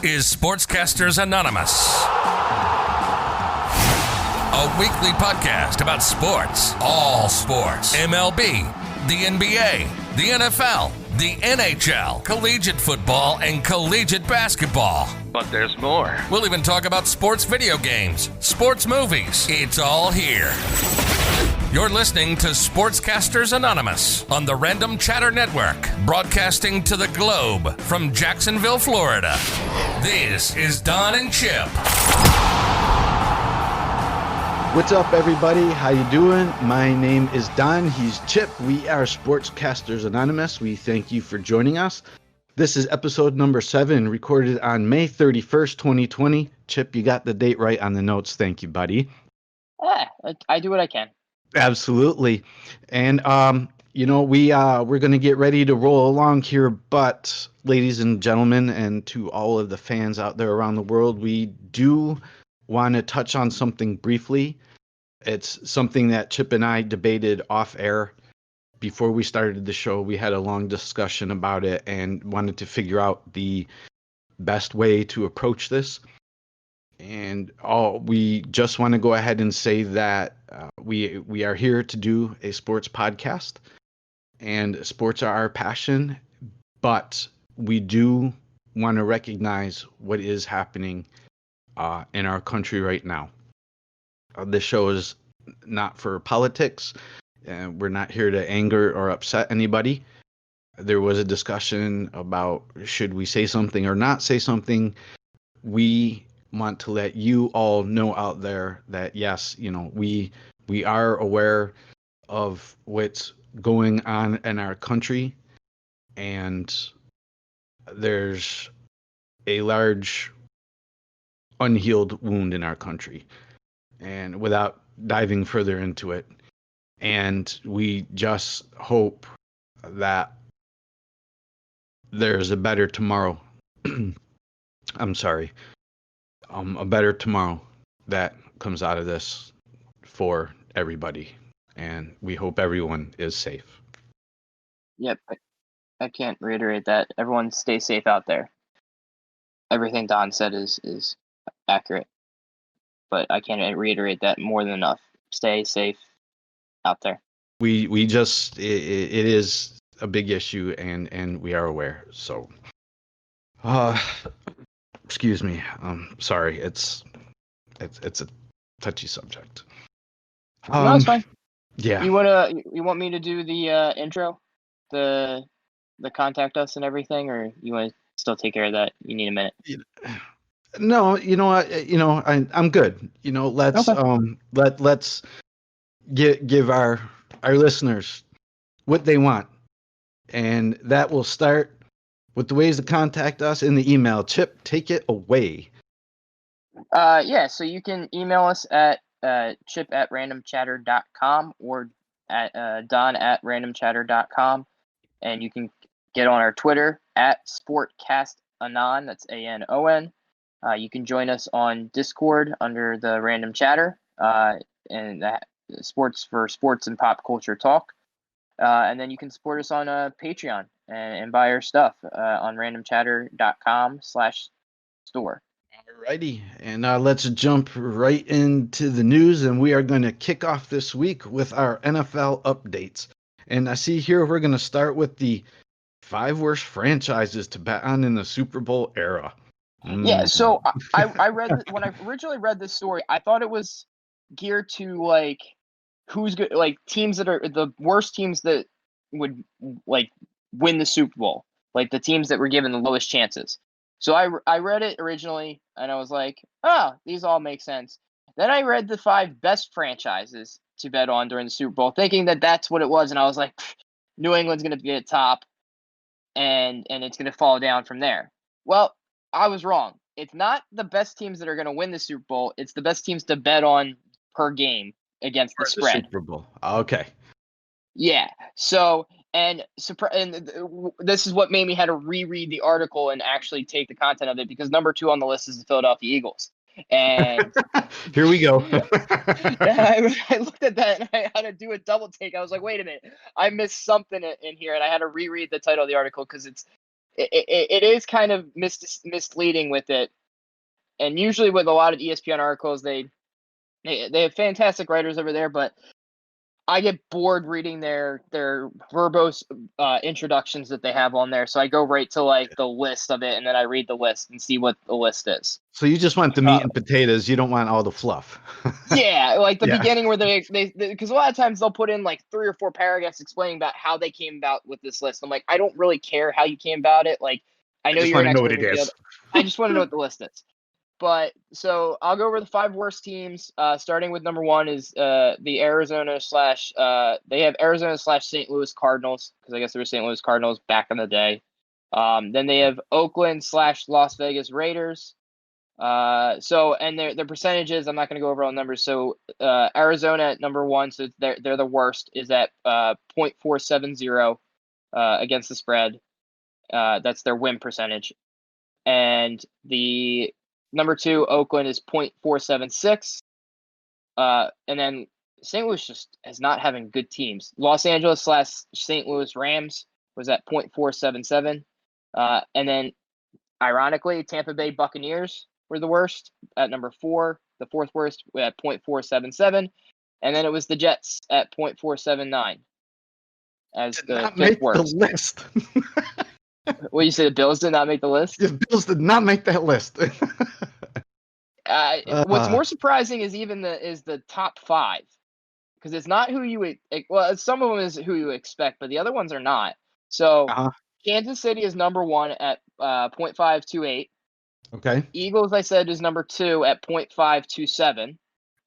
is Sportscasters Anonymous, a weekly podcast about sports, all sports, MLB, the NBA, the NFL, the NHL, collegiate football, and collegiate basketball. But there's more. We'll even talk about sports video games, sports movies. It's all here. You're listening to Sportscasters Anonymous on the Random Chatter Network, broadcasting to the globe from Jacksonville, Florida. This is Don and Chip. What's up, everybody? How you doing? My name is Don. He's Chip. We are Sportscasters Anonymous. We thank you for joining us. This is episode number 7, recorded on May 31st, 2020. Chip, you got the date right on the notes. Thank you, buddy. I do what I can. Absolutely. And, we're going to get ready to roll along here. But, ladies and gentlemen, and to all of the fans out there around the world, we do want to touch on something briefly. It's something that Chip and I debated off air before we started the show. We had a long discussion about it and wanted to figure out the best way to approach this. And we just want to go ahead and say that we are here to do a sports podcast, and sports are our passion, but we do want to recognize what is happening in our country right now. This show is not for politics. We're not here to anger or upset anybody. There was a discussion about should we say something or not say something. We want to let you all know out there that yes, we are aware of what's going on in our country, and there's a large unhealed wound in our country, and without diving further into it, and we just hope that there's a better tomorrow. I'm sorry. A better tomorrow that comes out of this for everybody, and we hope everyone is safe. Yep, I can't reiterate that. Everyone stay safe out there. Everything Don said is accurate, but I can't reiterate that more than enough. Stay safe out there. We just it is a big issue, and we are aware. So, excuse me. Sorry. It's a touchy subject. No, it's fine. Yeah. You want me to do the intro, the contact us and everything, or you want to still take care of that? You need a minute. No, you know what? I'm good. Let's Okay. let's give our listeners what they want, and that will start with the ways to contact us in the email. Chip, take it away. So you can email us at chip@randomchatter.com or at don@randomchatter.com, and you can get on our Twitter at sportcastanon. That's ANON. You can join us on Discord under the Random Chatter, and that sports and pop culture talk. And then you can support us on Patreon and buy our stuff on randomchatter.com/store. Alrighty, and let's jump right into the news, and we are going to kick off this week with our NFL updates. And I see here we're going to start with the 5 worst franchises to bet on in the Super Bowl era. Yeah, so I read when I originally read this story, I thought it was geared to like who's good, like teams that are the worst teams that would like win the Super Bowl, like the teams that were given the lowest chances. So I read it originally and I was like, these all make sense. Then I read the 5 best franchises to bet on during the Super Bowl, thinking that that's what it was, and I was like, New England's going to be at top, and it's going to fall down from there. Well, I was wrong. It's not the best teams that are going to win the Super Bowl. It's the best teams to bet on per game against the spread. Super Bowl. Okay. Yeah. So, and this is what made me had to reread the article and actually take the content of it, because number 2 on the list is the Philadelphia Eagles. And here we go. I looked at that and I had to do a double take. I was like, wait a minute, I missed something in here, and I had to reread the title of the article because it is kind of misleading with it. And usually with a lot of ESPN articles, they have fantastic writers over there, but I get bored reading their verbose introductions that they have on there. So I go right to like the list of it, and then I read the list and see what the list is. So you just want the meat and potatoes. You don't want all the fluff. Yeah, like the Yeah. beginning where they because a lot of times they'll put in like 3 or 4 paragraphs explaining about how they came about with this list. I'm like, I don't really care how you came about it. Like, I know just you're an wanna know what expert it in the is. other. I just want to know what the list is. But so I'll go over the 5 worst teams. Starting with number 1 is the Arizona slash. They have Arizona slash St. Louis Cardinals, because I guess they were St. Louis Cardinals back in the day. Then they have Oakland slash Las Vegas Raiders. So and their percentages, I'm not going to go over all the numbers. So Arizona at number 1, so they're the worst, is at 0.470 against the spread. That's their win percentage. And the number 2, Oakland, is 0.476. And then St. Louis just is not having good teams. Los Angeles slash St. Louis Rams was at 0.477. And then, ironically, Tampa Bay Buccaneers were the worst at number 4, the 4th worst at 0.477. And then it was the Jets at 0.479 as Did the not 5th make the worst. list. Well, you say the Bills did not make the list? The Bills did not make that list. What's more surprising is even the top 5, because it's not who you would. Well, some of them is who you expect, but the other ones are not. So Kansas City is number 1 at 0.528. Okay. Eagles, I said, is number 2 at 0.527.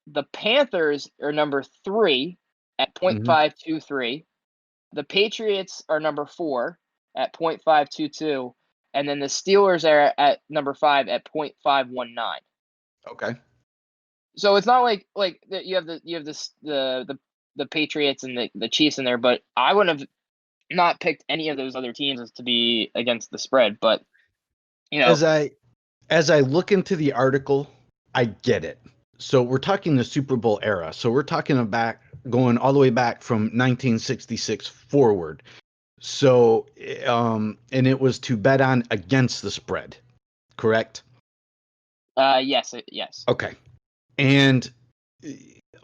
The Panthers are number 3 at 0.523. The Patriots are number 4 at 0.522. And then the Steelers are at number 5 at 0.519. Okay. So it's not like you have the Patriots and the Chiefs in there, but I wouldn't have not picked any of those other teams to be against the spread. But as I look into the article, I get it. So we're talking the Super Bowl era. So we're talking about going all the way back from 1966 forward. So and it was to bet on against the spread, correct? Yes. Okay. And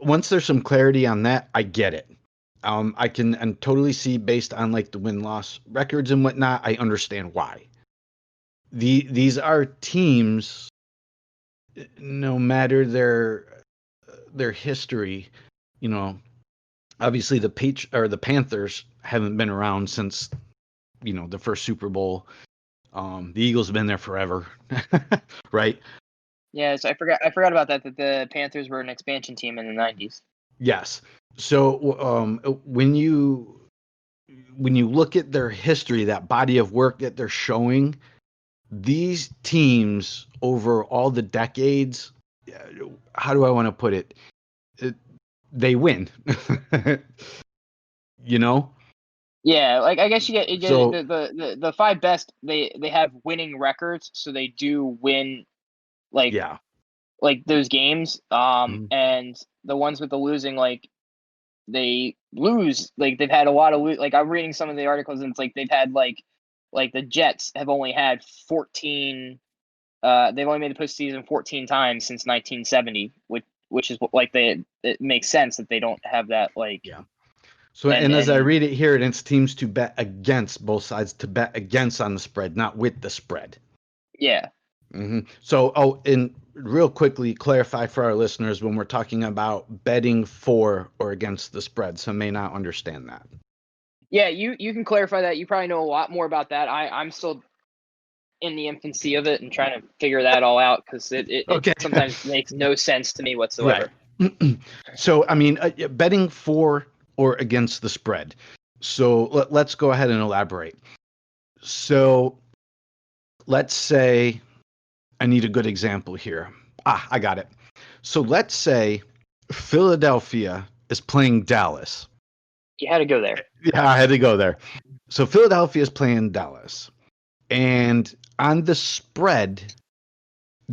once there's some clarity on that, I get it. I can and totally see, based on like the win-loss records and whatnot, I understand why. These are teams, no matter their history, obviously the Panthers haven't been around since, the first Super Bowl. The Eagles have been there forever, right? Yes, I forgot about that the Panthers were an expansion team in the 90s. Yes. So when you look at their history, that body of work that they're showing, these teams over all the decades, how do I want to put it? They win. Yeah, like I guess you get So, the 5 best, they have winning records, so they do win like those games. And the ones with the losing, like they lose, like they've had a lot of like I'm reading some of the articles, and it's like they've had like the Jets have only had 14. They've only made the postseason 14 times since 1970, which is like it makes sense that they don't have that like. Yeah. So and as I read it here, it's teams to bet against, both sides to bet against on the spread, not with the spread. Yeah. So, and real quickly clarify for our listeners when we're talking about betting for or against the spread. Some may not understand that. Yeah, you can clarify that. You probably know a lot more about that. I'm still in the infancy of it and trying to figure that all out, because it sometimes makes no sense to me whatsoever. Right. So, I mean, betting for or against the spread. So let's go ahead and elaborate. So let's say, I need a good example here. I got it. So let's say Philadelphia is playing Dallas. You had to go there. Yeah, I had to go there. So Philadelphia is playing Dallas. And on the spread,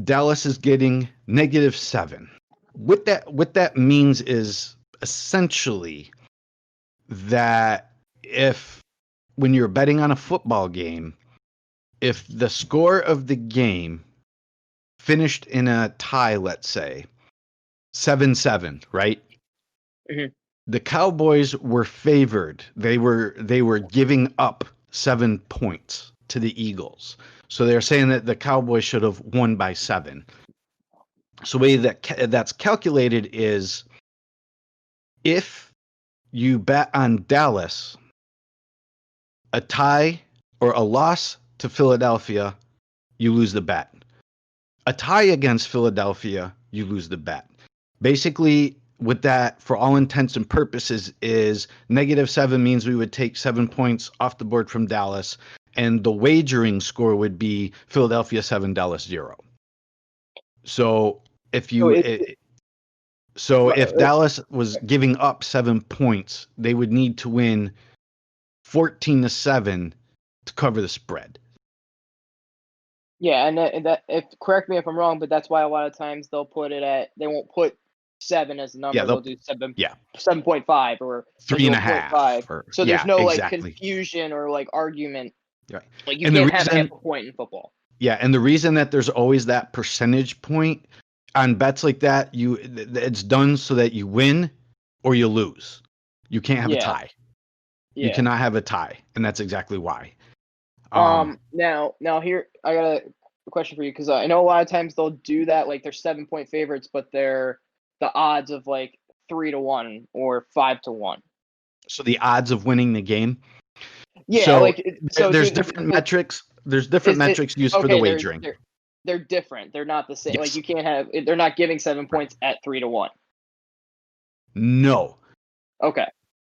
Dallas is getting -7. What that means is essentially that when you're betting on a football game, if the score of the game finished in a tie, let's say 7-7, right? Mhm. The Cowboys were favored. They were giving up 7 points to the Eagles. So they're saying that the Cowboys should have won by 7. So the way that's calculated is if you bet on Dallas, a tie or a loss to Philadelphia, you lose the bet. A tie against Philadelphia, you lose the bet. Basically, with that, for all intents and purposes, is -7 means we would take 7 points off the board from Dallas, and the wagering score would be Philadelphia 7, Dallas 0. So if So you so if Dallas was giving up 7 points, they would need to win 14-7 to cover the spread. yeah, and that if correct me if I'm wrong, but that's why a lot of times they won't put 7 as a Yeah, number. They'll do 7, yeah, 7.5 or they'll do a 3.5 0.5. or So there's yeah, no like exactly. confusion or like argument. Right. Like you And the can't have half reason, a point in football. yeah, and the reason that there's always that percentage point on bets like that, it's done so that you win or you lose. You can't have a Yeah, tie. You yeah. cannot have a tie, and that's exactly why. Um, Now here I got a question for you because I know a lot of times they'll do that. Like they're 7-point favorites, but they're the odds of like 3-1 or 5-1. so the odds of winning the game. Yeah, So like so. there's different metrics. There's different Is it metrics used for the okay? wagering. They're different. They're not the same. Like Yes. you can't have. They're not giving 7 points at 3-1. No. Okay.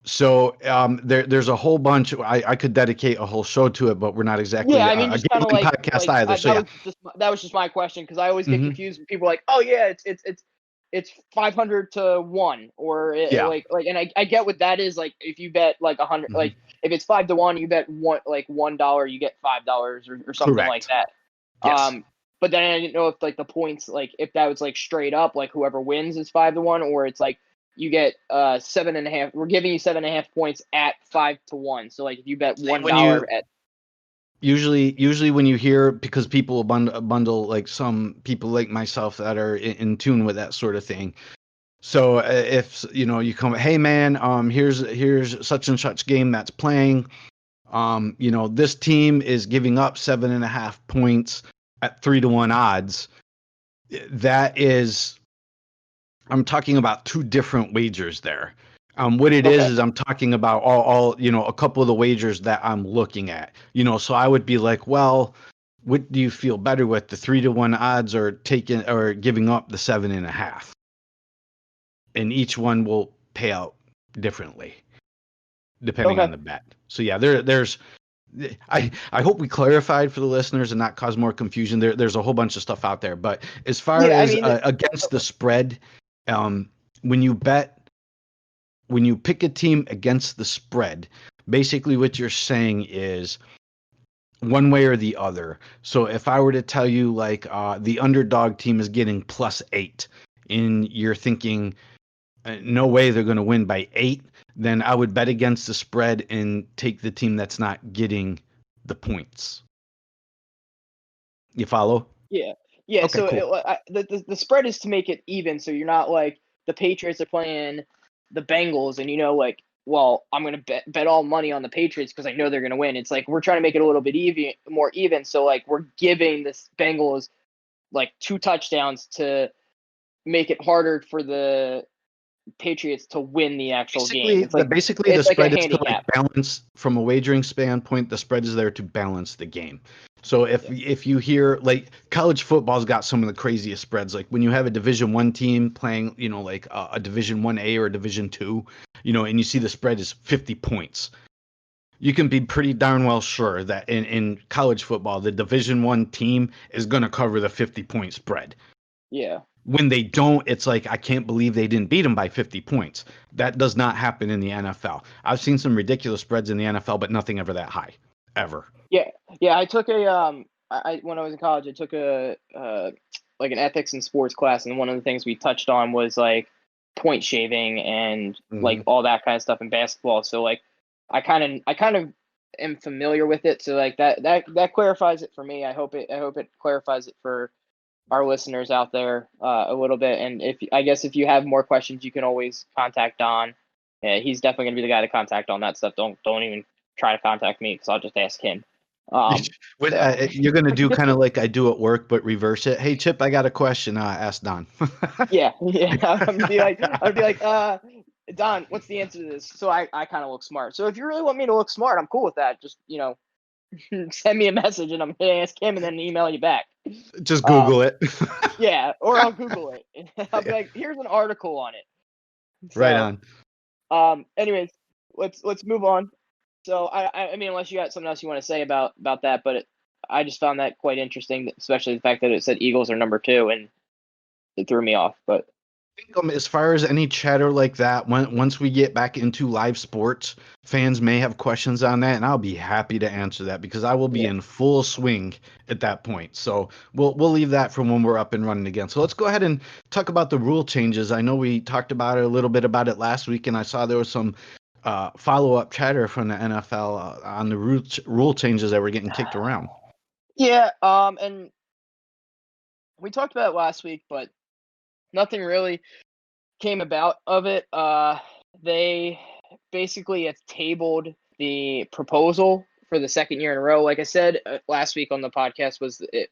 So there's a whole bunch. I could dedicate a whole show to it, but we're not Yeah, exactly I mean, a just kind of gambling podcast either. So yeah. that was just my question because I always get Hmm. confused with people like, oh yeah, it's 500-1 or Yeah. and I get what that is. Like if you bet like 100, Hmm. like if it's 5-1, you bet $1, you get $5 or something like Correct. that. Yes. But then I didn't know if like the points, like if that was like straight up, like whoever wins is 5-1, or it's like you get 7.5. We're giving you 7.5 points at 5-1. So like if you bet $1 When you at usually when you hear, because people bundle like some people like myself that are in tune with that sort of thing. So if you come, hey man, here's such and such game that's playing. This team is giving up 7.5 points at 3-1 odds. That is, I'm talking about two different wagers there. What it okay. is I'm talking about all a couple of the wagers that I'm looking at. So I would be like, well, what do you feel better with, the 3-1 odds or taking or giving up the 7.5? And each one will pay out differently depending Okay. on the bet. So yeah, there's I hope we clarified for the listeners and not cause more confusion. There's a whole bunch of stuff out there, but as far Yeah, I as mean, against the spread, when you pick a team against the spread, basically what you're saying is one way or the other. So if I were to tell you like the underdog team is getting +8, and you're thinking no way they're going to win by 8, then I would bet against the spread and take the team that's not getting the points. You follow? yeah, yeah. Okay, So cool. the spread is to make it even, so you're not like the Patriots are playing the Bengals, and like, well, I'm gonna bet all money on the Patriots because I know they're gonna win. It's like we're trying to make it a little bit more even. So like we're giving this Bengals like 2 touchdowns to make it harder for the Patriots to win the actual game. Basically the It's like a spread is to like handicap. balance from a wagering standpoint. The spread is there to balance the game. So if Yeah. if you hear like college football's got some of the craziest spreads, like when you have a Division 1 team playing, like a Division 1A or a Division 2, and you see the spread is 50 points. You can be pretty darn well sure that in college football, the Division 1 team is going to cover the 50-point spread. Yeah. When they don't, it's like, I can't believe they didn't beat them by 50 points. That does not happen in the NFL. I've seen some ridiculous spreads in the NFL, but nothing ever that high, ever. Yeah, yeah. I took when I was in college, I took a like an ethics and sports class, and one of the things we touched on was like point shaving and like Mhm. all that kind of stuff in basketball. So like, I kind of am familiar with it, so like that clarifies it for me. I hope it clarifies it for our listeners out there a little bit. And if you have more questions, you can always contact Don. Yeah, he's definitely gonna be the guy to contact on that stuff. Don't even try to contact me because I'll just ask him. You're gonna do kind of like I do at work, but reverse it. Hey, Chip, I got a question. Ask Don. Yeah. I'd be like, Don, what's the answer to this? So I kind of look smart. So if you really want me to look smart, I'm cool with that. Just send me a message and I'm gonna ask him and then email you back. Just Google it. Yeah, or I'll Google it. I'll be like, here's an article on it. So, right on. Anyways, let's move on. So I mean, unless you got something else you want to say about that, but I just found that quite interesting, especially the fact that it said Eagles are number 2, and it threw me off. But I think, as far as any chatter like that, once we get back into live sports, fans may have questions on that, and I'll be happy to answer that because I will be in full swing at that point. So we'll leave that for when we're up and running again. So let's go ahead and talk about the rule changes. I know we talked about it a little bit about it last week, and I saw there was some follow-up chatter from the NFL on the rule changes that were getting kicked around. Yeah, and we talked about it last week, but nothing really came about of it. They basically have tabled the proposal for the second year in a row. Like I said last week on the podcast,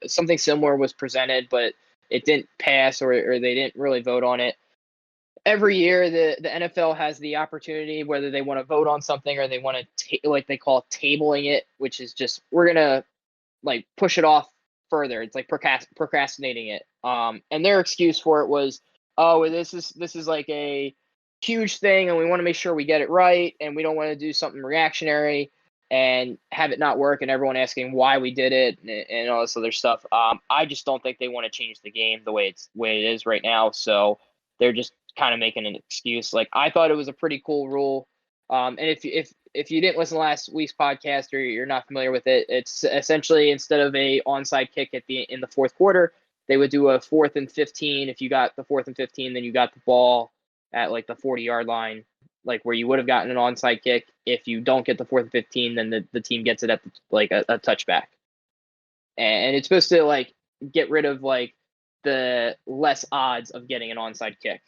something similar was presented, but it didn't pass, or they didn't really vote on it. Every year, the NFL has the opportunity, whether they want to vote on something or they want to like they call tabling it, which is just we're gonna like push it off further. It's like procrastinating it. And their excuse for it was, oh, this is like a huge thing, and we want to make sure we get it right, and we don't want to do something reactionary and have it not work, and everyone asking why we did it and all this other stuff. I just don't think they want to change the game the way it is right now. So they're just kind of making an excuse. Like, I thought it was a pretty cool rule. And if you didn't listen to last week's podcast or you're not familiar with it, it's essentially instead of a onside kick in the fourth quarter, they would do a 4th and 15. If you got the 4th and 15, then you got the ball at like the 40-yard line, like where you would have gotten an onside kick. If you don't get the 4th and 15, then the team gets it at like a touchback. And it's supposed to like get rid of like the less odds of getting an onside kick.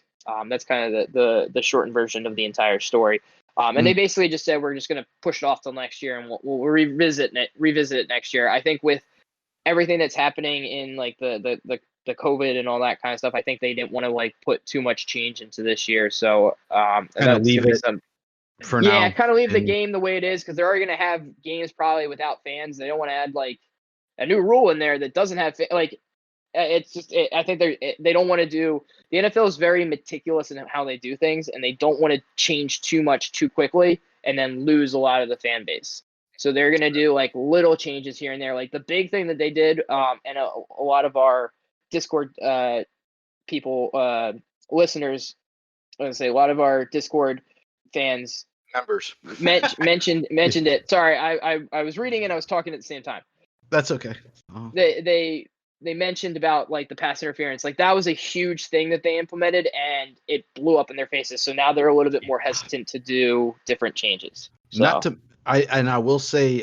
That's kind of the shortened version of the entire story. And they basically just said we're just going to push it off till next year, and we'll revisit it next year. I think with everything that's happening in like the COVID and all that kind of stuff, I think they didn't want to like put too much change into this year. So kind of leave it for now. Yeah, kind of leave the game the way it is, because they're already going to have games probably without fans. They don't want to add like a new rule in there that doesn't have like. It's just I think they don't want to do. The NFL is very meticulous in how they do things, and they don't want to change too much too quickly and then lose a lot of the fan base. So they're going to do like little changes here and there. Like the big thing that they did, and a lot of our Discord people, listeners, I was going to say a lot of our Discord fans members mentioned it. Sorry, I was reading and I was talking at the same time. That's okay. Oh. They mentioned about like the pass interference. Like that was a huge thing that they implemented, and it blew up in their faces. So now they're a little bit more hesitant to do different changes. So. I will say,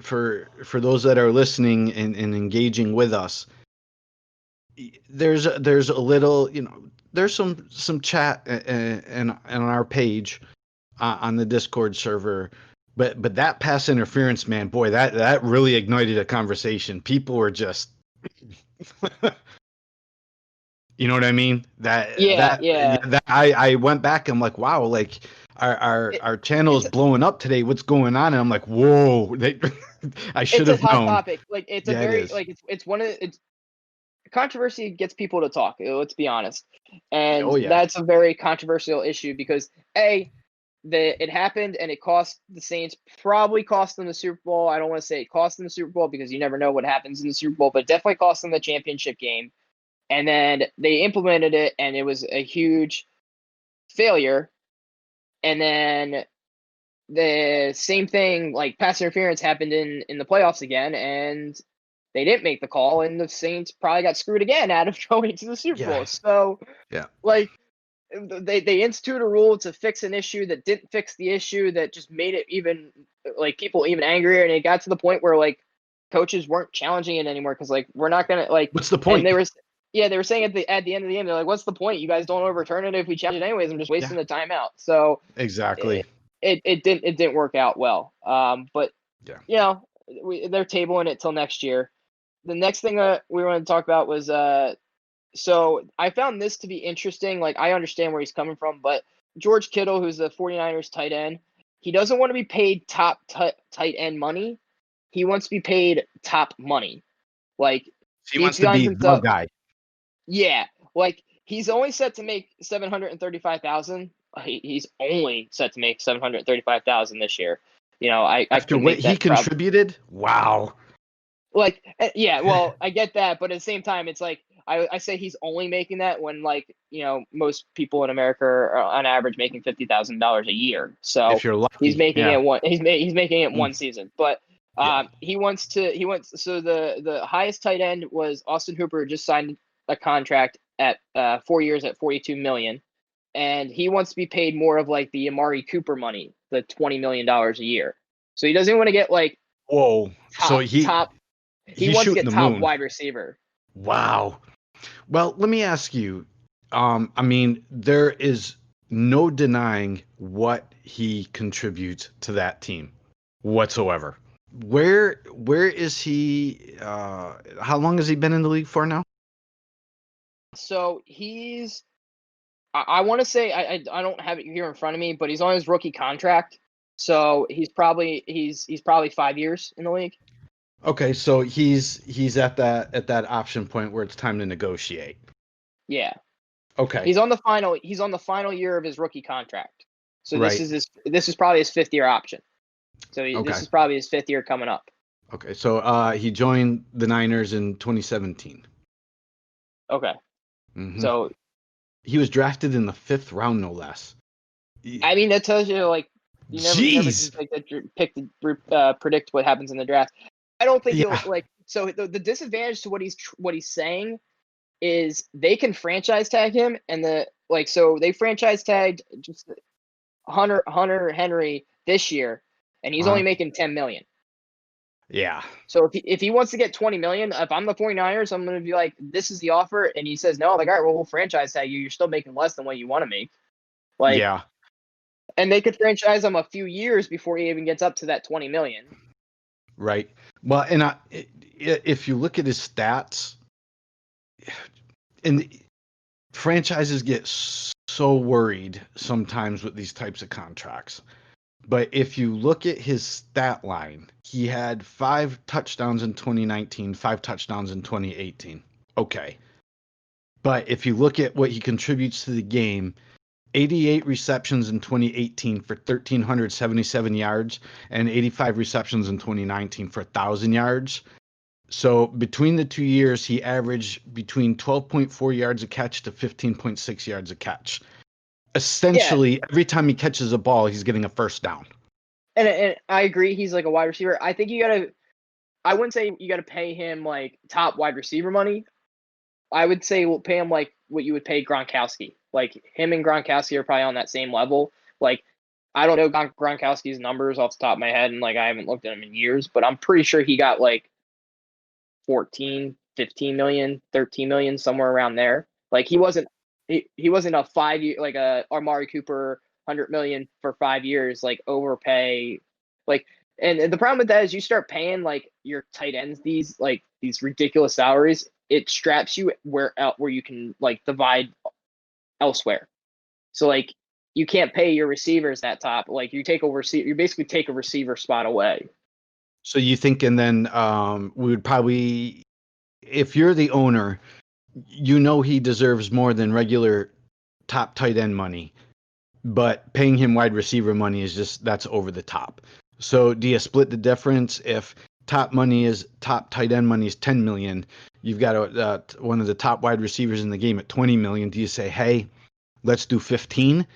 for those that are listening and engaging with us, there's a little, there's some chat and on our page on the Discord server, but that pass interference, man, boy, that really ignited a conversation. People were just, you know what I mean? I went back. I'm like, wow, like. Our channel is blowing up today. What's going on? And I'm like, whoa! I should have known. It's a hot topic. Like it's it's one of it's controversy gets people to talk. Let's be honest, and that's a very controversial issue because it happened and it cost the Saints, probably cost them the Super Bowl. I don't want to say it cost them the Super Bowl because you never know what happens in the Super Bowl, but it definitely cost them the championship game. And then they implemented it, and it was a huge failure. And then the same thing, like pass interference, happened in the playoffs again, and they didn't make the call, and the Saints probably got screwed again out of going to the Super Bowl. So, like, they institute a rule to fix an issue that didn't fix the issue, that just made it even like people even angrier, and it got to the point where like coaches weren't challenging it anymore because like we're not gonna like. What's the point? And they were saying at the end of the game, they're like, "What's the point? You guys don't overturn it if we challenge it anyways. I'm just wasting the timeout." So exactly. It didn't work out well. But Yeah. you know, they're tabling it till next year. The next thing we wanted to talk about was so I found this to be interesting. Like, I understand where he's coming from, but George Kittle, who's the 49ers tight end, he doesn't want to be paid top tight end money. He wants to be paid top money. Like, He wants to be the guy. Yeah, like he's only set to make 735,000. He's only set to make 735,000 this year. You know, After what he contributed, wow. Like, yeah, well, I get that, but at the same time, it's like I say he's only making that when, like, you know, most people in America are on average making $50,000 a year. So if you're lucky, he's making it one. He's making it one Mm. season, but he wants. So the highest tight end was Austin Hooper, who just signed a contract at 4 years at $42 million, and he wants to be paid more of like the Amari Cooper money, the $20 million a year. So he doesn't want to get like whoa. So He he's wants to shooting get the top moon. wide receiver. Wow. Well, let me ask you. I mean, there is no denying what he contributes to that team whatsoever. Where is he? How long has he been in the league for now? So he's, I want to say, I don't have it here in front of me, but he's on his rookie contract. So he's probably 5 years in the league. Okay, so he's at that option point where it's time to negotiate. Yeah. Okay. He's on the final year of his rookie contract. So Right. this is probably his 5th year option. So this is probably his 5th year coming up. Okay. So he joined the Niners in 2017. Okay. Mm-hmm. So he was drafted in the 5th round, no less. I mean, that tells you like you never can predict what happens in the draft. I don't think he'll like. So the disadvantage to what he's saying is they can franchise tag him, and so they franchise tagged just Hunter Henry this year, and he's only making $10 million. Yeah. So if he wants to get $20 million, if I'm the 49ers, I'm going to be like, this is the offer, and he says no. I'm like, all right, well, we'll franchise tag you. You're still making less than what you want to make. Like, yeah. And they could franchise him a few years before he even gets up to that $20 million. Right. Well, and if you look at his stats, and franchises get so worried sometimes with these types of contracts. But if you look at his stat line, he had 5 touchdowns in 2019, 5 touchdowns in 2018. Okay. But if you look at what he contributes to the game, 88 receptions in 2018 for 1,377 yards and 85 receptions in 2019 for 1,000 yards. So between the 2 years, he averaged between 12.4 yards a catch to 15.6 yards a catch. Essentially, every time he catches a ball, he's getting a first down. And I agree, he's like a wide receiver. I think I wouldn't say you got to pay him like top wide receiver money. I would say we'll pay him like what you would pay Gronkowski. Like him and Gronkowski are probably on that same level. Like I don't know Gronkowski's numbers off the top of my head, and like I haven't looked at him in years, but I'm pretty sure he got like 14, 15 million, 13 million, somewhere around there. Like he wasn't a 5 year like a Amari Cooper 100 million for 5 years like overpay. Like and the problem with that is you start paying like your tight ends these ridiculous salaries, it straps you where you can like divide elsewhere. So like you can't pay your receivers that top. Like you basically take a receiver spot away. So you think, and then we would probably, if you're the owner, you know he deserves more than regular top tight end money, but paying him wide receiver money is that's over the top. So do you split the difference? If top tight end money is 10 million, you've got one of the top wide receivers in the game at 20 million. Do you say, hey, let's do 15?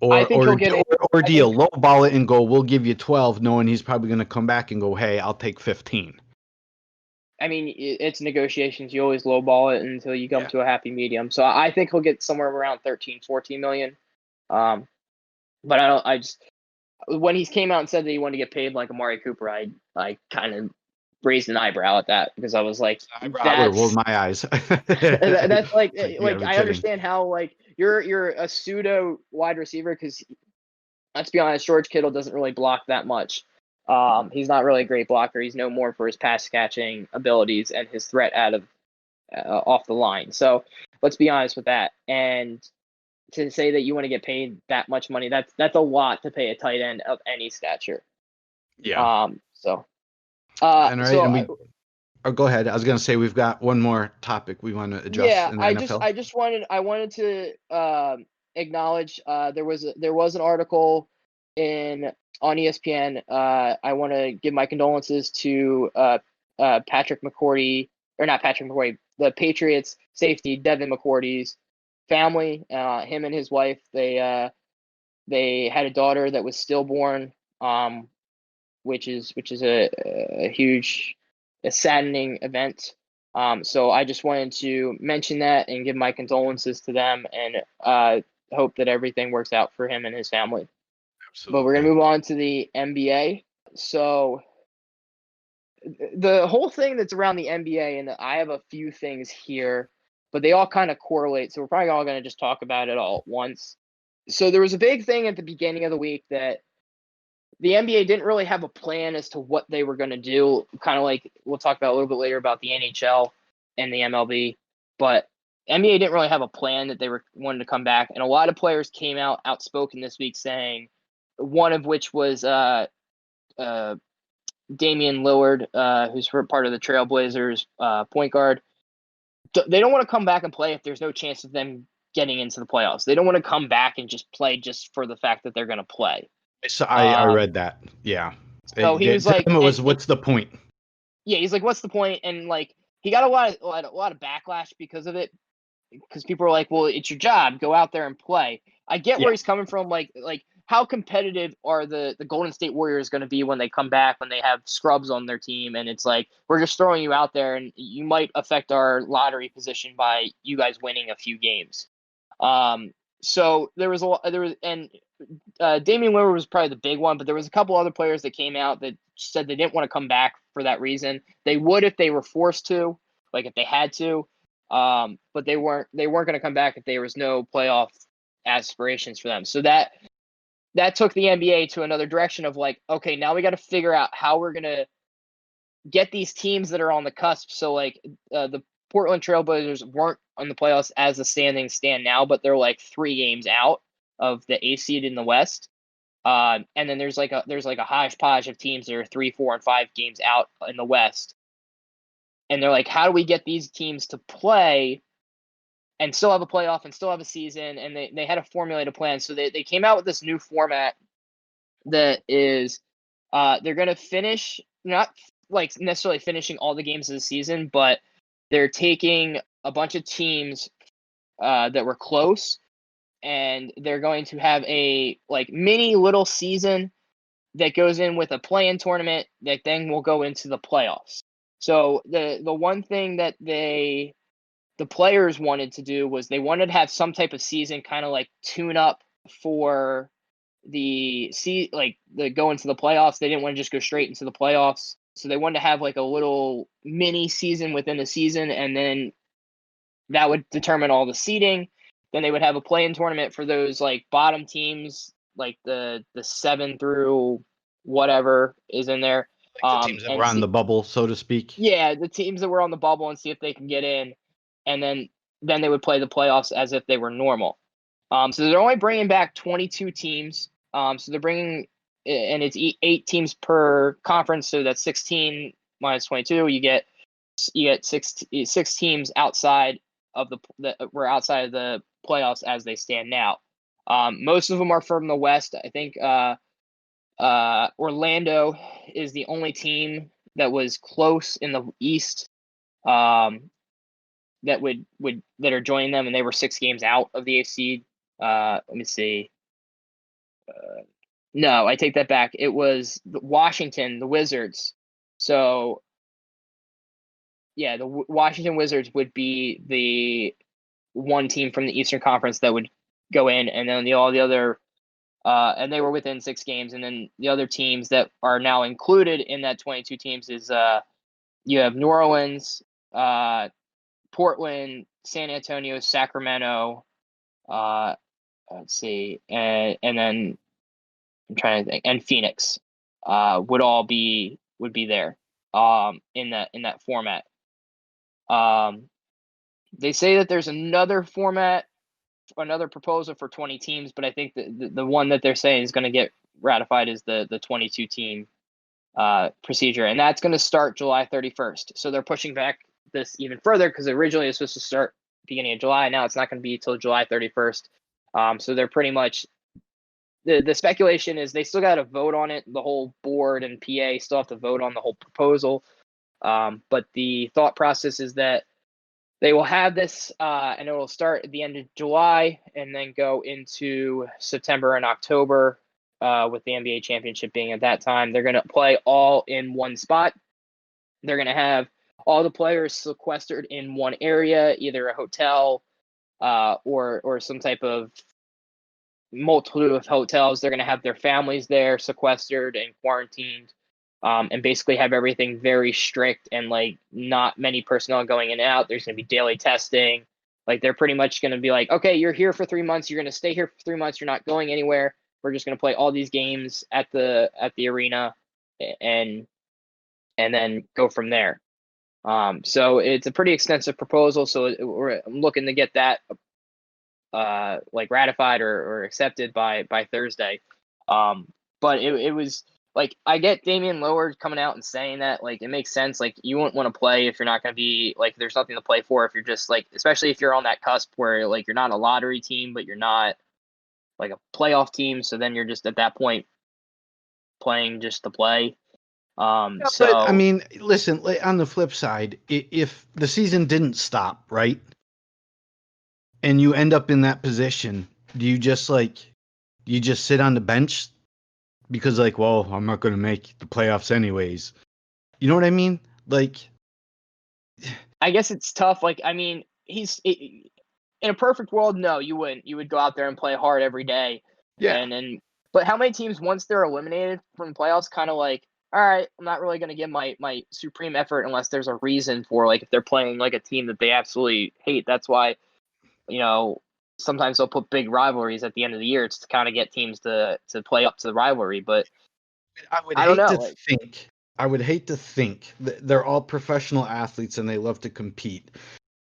Or do you lowball it and go, we'll give you 12, knowing he's probably going to come back and go, hey, I'll take 15? I memean, it's negotiations. You always lowball it until you come to a happy medium. So I think he'll get somewhere around 13, 14 million. But when he came out and said that he wanted to get paid like Amari Cooper, I kind of raised an eyebrow at that because I was like, I would have rolled that's my eyes. that's like You gotta like be I kidding. understand how like you're a pseudo wide receiver because let's be honest, George Kittle doesn't really block that much. He's not really a great blocker. He's known more for his pass catching abilities and his threat out of off the line. So let's be honest with that. And to say that you want to get paid that much money, that's a lot to pay a tight end of any stature. Yeah. So And all right, so and go ahead. I was gonna say we've got one more topic we want to address yeah, in the NFL. I wanted to acknowledge there was an article in on ESPN. I want to give my condolences to Patrick McCourty, or not Patrick McCourty, the Patriots safety Devin McCourty's family. Him and his wife, they had a daughter that was stillborn, which is a huge, a saddening event. So I just wanted to mention that and give my condolences to them, and hope that everything works out for him and his family. But we're gonna Absolutely. move on to the NBA. So the whole thing that's around the NBA, and I have a few things here, but they all kind of correlate. So we're probably all gonna just talk about it all at once. So there was a big thing at the beginning of the week that the NBA didn't really have a plan as to what they were going to do. Kind of like we'll talk about a little bit later about the NHL and the MLB, but NBA didn't really have a plan that they were wanted to come back, and a lot of players came out outspoken this week saying, one of which was Damian Lillard, who's part of the Trailblazers, point guard. They don't want to come back and play if there's no chance of them getting into the playoffs. They don't want to come back and just play just for the fact that they're going to play. So I read that. Yeah. So he was To like, them it was, what's the point? yeah, he's like, what's the point? And like, he got a lot of backlash because of it, because people are like, well, it's your job, go out there and play. I get Yeah. where he's coming from. Like how competitive are the Golden State Warriors going to be when they come back, when they have scrubs on their team, and it's like, we're just throwing you out there, and you might affect our lottery position by you guys winning a few games. So there was and Damian Lillard was probably the big one, but there was a couple other players that came out that said they didn't want to come back for that reason. They would if they were forced to, like if they had to, but they weren't going to come back if there was no playoff aspirations for them. So that took the NBA to another direction of like, okay, now we got to figure out how we're going to get these teams that are on the cusp. So like the Portland Trailblazers weren't on the playoffs as the standings stand now, but they're like 3 games out of the A seed in the West. And then there's like a hodgepodge of teams that are 3, 4, and 5 games out in the West. And they're like, how do we get these teams to play and still have a playoff and still have a season? And they had to formulate a plan. So they came out with this new format that is they're going to finish, not like necessarily finishing all the games of the season, but they're taking a bunch of teams that were close, and they're going to have a like mini little season that goes in with a play-in tournament that then will go into the playoffs. So the one thing that the players wanted to do was they wanted to have some type of season, kind of like tune up for the go into the playoffs. They didn't want to just go straight into the playoffs, so they wanted to have like a little mini season within the season, and then that would determine all the seeding. Then they would have a play-in tournament for those like bottom teams, like the 7 through whatever is in there. Like the teams that And were on the bubble, so to speak. yeah, the teams that were on the bubble, and see if they can get in, and then they would play the playoffs as if they were normal. So they're only bringing back 22 teams. So they're bringing, and it's 8 teams per conference, so that's 16 minus 22. You get 6 teams outside of we're outside of the playoffs as they stand now. Most of them are from the West. I think Orlando is the only team that was close in the East, that are joining them, and they were 6 games out of the AC. Let me see. No, I take that back. It was Washington, the Wizards. So yeah, the Washington Wizards would be the one team from the Eastern Conference that would go in, and then all the other and they were within 6 games. And then the other teams that are now included in that 22 teams is you have New Orleans, Portland, San Antonio, Sacramento. Let's see, and then I'm trying to think, and Phoenix would be there in that format. They say that there's another format, another proposal for 20 teams, but I think the one that they're saying is going to get ratified is the 22 team procedure, and that's going to start July 31st. So they're pushing back this even further because originally it was supposed to start beginning of July. Now it's not going to be till July 31st. So they're pretty much the speculation is they still got to vote on it. The whole board and PA still have to vote on the whole proposal. But the thought process is that they will have this, and it will start at the end of July and then go into September and October, with the NBA championship being at that time. They're going to play all in one spot. They're going to have all the players sequestered in one area, either a hotel or some type of multitude of hotels. They're going to have their families there sequestered and quarantined, and basically have everything very strict and like not many personnel going in and out. There's going to be daily testing. Like they're pretty much going to be like, okay, you're here for 3 months. You're going to stay here for 3 months. You're not going anywhere. We're just going to play all these games at the arena and then go from there. So it's a pretty extensive proposal. So I'm looking to get that like ratified or accepted by Thursday. But it was like, I get Damian Lillard coming out and saying that, like, it makes sense. Like, you wouldn't want to play if you're not going to be like, there's nothing to play for. If you're just like, especially if you're on that cusp where like you're not a lottery team, but you're not like a playoff team. So then you're just at that point playing just to play. Yeah, So but I mean, listen, on the flip side, if the season didn't stop, right, and you end up in that position, do you just sit on the bench because like, well, I'm not going to make the playoffs anyways? You know what I mean? Like, I guess it's tough. Like, I mean, in a perfect world, no, you wouldn't. You would go out there and play hard every day. yeah. And then, but how many teams, once they're eliminated from the playoffs, kind of like, all right, I'm not really going to give my supreme effort unless there's a reason for, like, if they're playing like a team that they absolutely hate. That's why, sometimes they'll put big rivalries at the end of the year to kind of get teams to play up to the rivalry. But I don't know. I would hate to think that they're all professional athletes and they love to compete.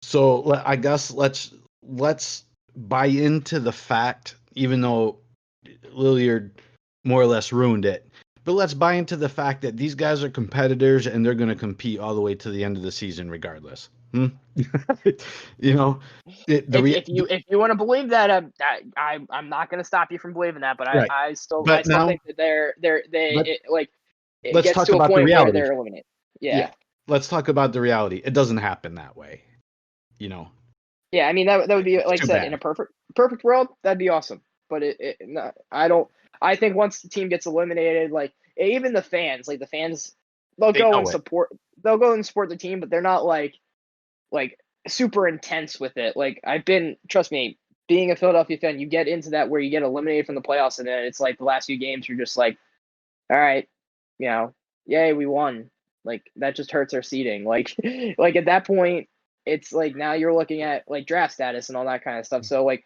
So I guess let's buy into the fact, even though Lillard more or less ruined it, but let's buy into the fact that these guys are competitors and they're going to compete all the way to the end of the season regardless. If you want to believe that, I'm not going to stop you from believing that, but right. I still think that it let's gets talk to a about point the reality. where they're eliminated. Yeah. Let's talk about the reality. It doesn't happen that way, Yeah, I mean that would be, like I said, bad. in a perfect world, that'd be awesome. But I think once the team gets eliminated, like even the fans, they'll go and support the team, but they're not like super intense with it. Like trust me, being a Philadelphia fan, you get into that where you get eliminated from the playoffs, and then it's like the last few games, you're just like, all right, yay, we won. Like that just hurts our seeding. Like at that point, it's like now you're looking at like draft status and all that kind of stuff. So like,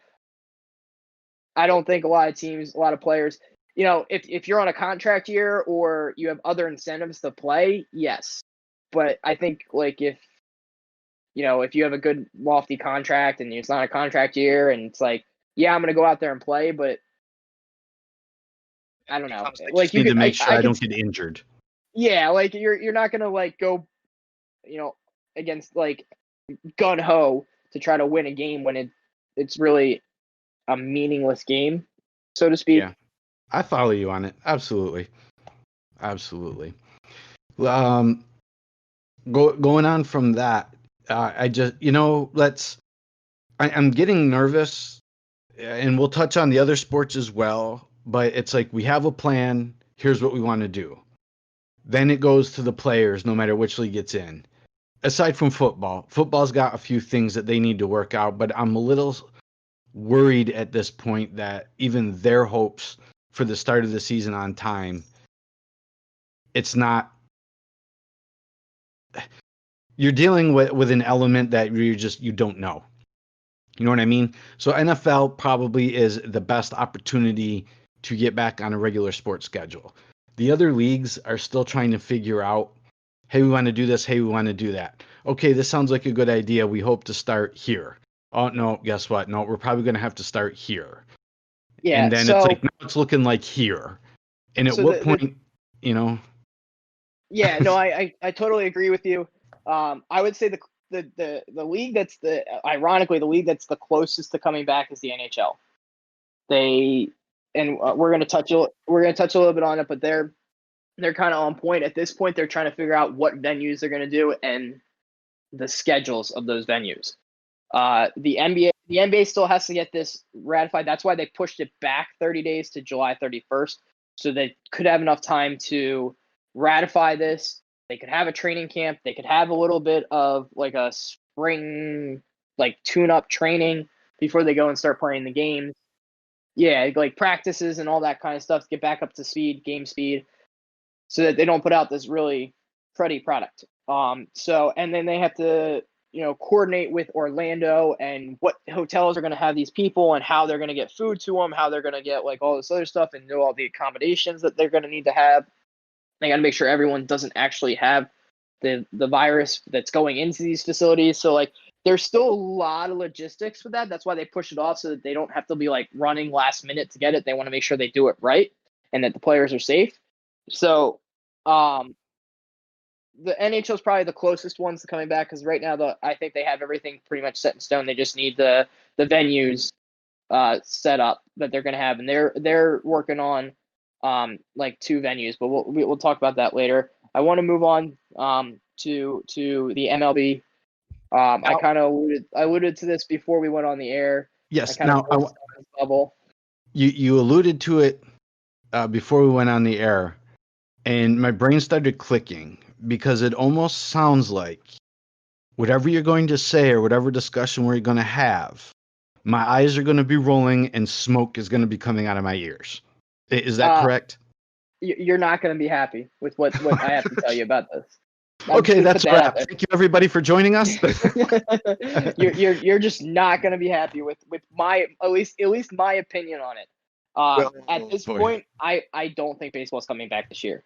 I don't think a lot of players, if you're on a contract year or you have other incentives to play, yes. But I think like if you have a good lofty contract and it's not a contract year and it's like, yeah, I'm going to go out there and play, but I don't know. Like you need to make sure I don't get injured. Yeah. Like you're not going to like go, against like gun ho to try to win a game when it's really a meaningless game, so to speak. Yeah, I follow you on it. Absolutely. Going on from that, I just, I'm getting nervous, and we'll touch on the other sports as well, but it's like we have a plan. Here's what we want to do. Then it goes to the players, no matter which league it's in. Aside from football's got a few things that they need to work out, but I'm a little worried at this point that even their hopes for the start of the season on time, it's not. You're dealing with an element that you don't know. You know what I mean? So NFL probably is the best opportunity to get back on a regular sports schedule. The other leagues are still trying to figure out, hey, we want to do this. Hey, we want to do that. Okay, this sounds like a good idea. We hope to start here. Oh, no, guess what? No, we're probably going to have to start here. Yeah. And then it's So like, no, it's looking like here. And at so what point, you know? yeah, no, I totally agree with you. I would say the league that's ironically the league that's the closest to coming back is the NHL. We're gonna touch a little bit on it, but they're kind of on point at this point. They're trying to figure out what venues they're gonna do and the schedules of those venues. The NBA still has to get this ratified. That's why they pushed it back 30 days to July 31st, so they could have enough time to ratify this. They could have a training camp. They could have a little bit of like a spring, like tune-up training before they go and start playing the games. Yeah, like practices and all that kind of stuff to get back up to speed, game speed, so that they don't put out this really cruddy product. So, and then they have to, coordinate with Orlando and what hotels are going to have these people and how they're going to get food to them, how they're going to get like all this other stuff and know all the accommodations that they're going to need to have. They got to make sure everyone doesn't actually have the virus that's going into these facilities. So like, there's still a lot of logistics for that. That's why they push it off so that they don't have to be like running last minute to get it. They want to make sure they do it right and that the players are safe. So, the NHL is probably the closest ones to coming back because right now, I think they have everything pretty much set in stone. They just need the venues set up that they're going to have, and they're working on like 2 venues, but we'll talk about that later. I want to move on to the MLB. I kind of alluded to this before we went on the air. Yes. I kind of bubble. You alluded to it before we went on the air, and my brain started clicking because it almost sounds like whatever you're going to say or whatever discussion we're going to have, my eyes are going to be rolling and smoke is going to be coming out of my ears. Is that correct? You're not going to be happy with what I have to tell you about this. Okay, that's a wrap. Thank you, everybody, for joining us. you're just not going to be happy with my at least my opinion on it. At this point, I don't think baseball's coming back this year.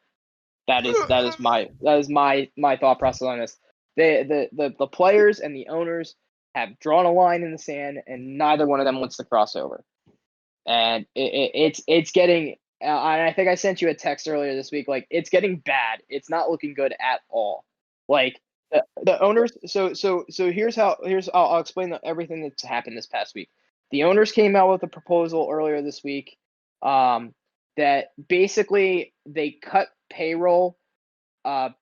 That is my thought process on this. The players and the owners have drawn a line in the sand, and neither one of them wants to cross over. And it's getting. And I think I sent you a text earlier this week. Like, it's getting bad. It's not looking good at all. Like the owners. So I'll explain everything that's happened this past week. The owners came out with a proposal earlier this week. That basically they cut payroll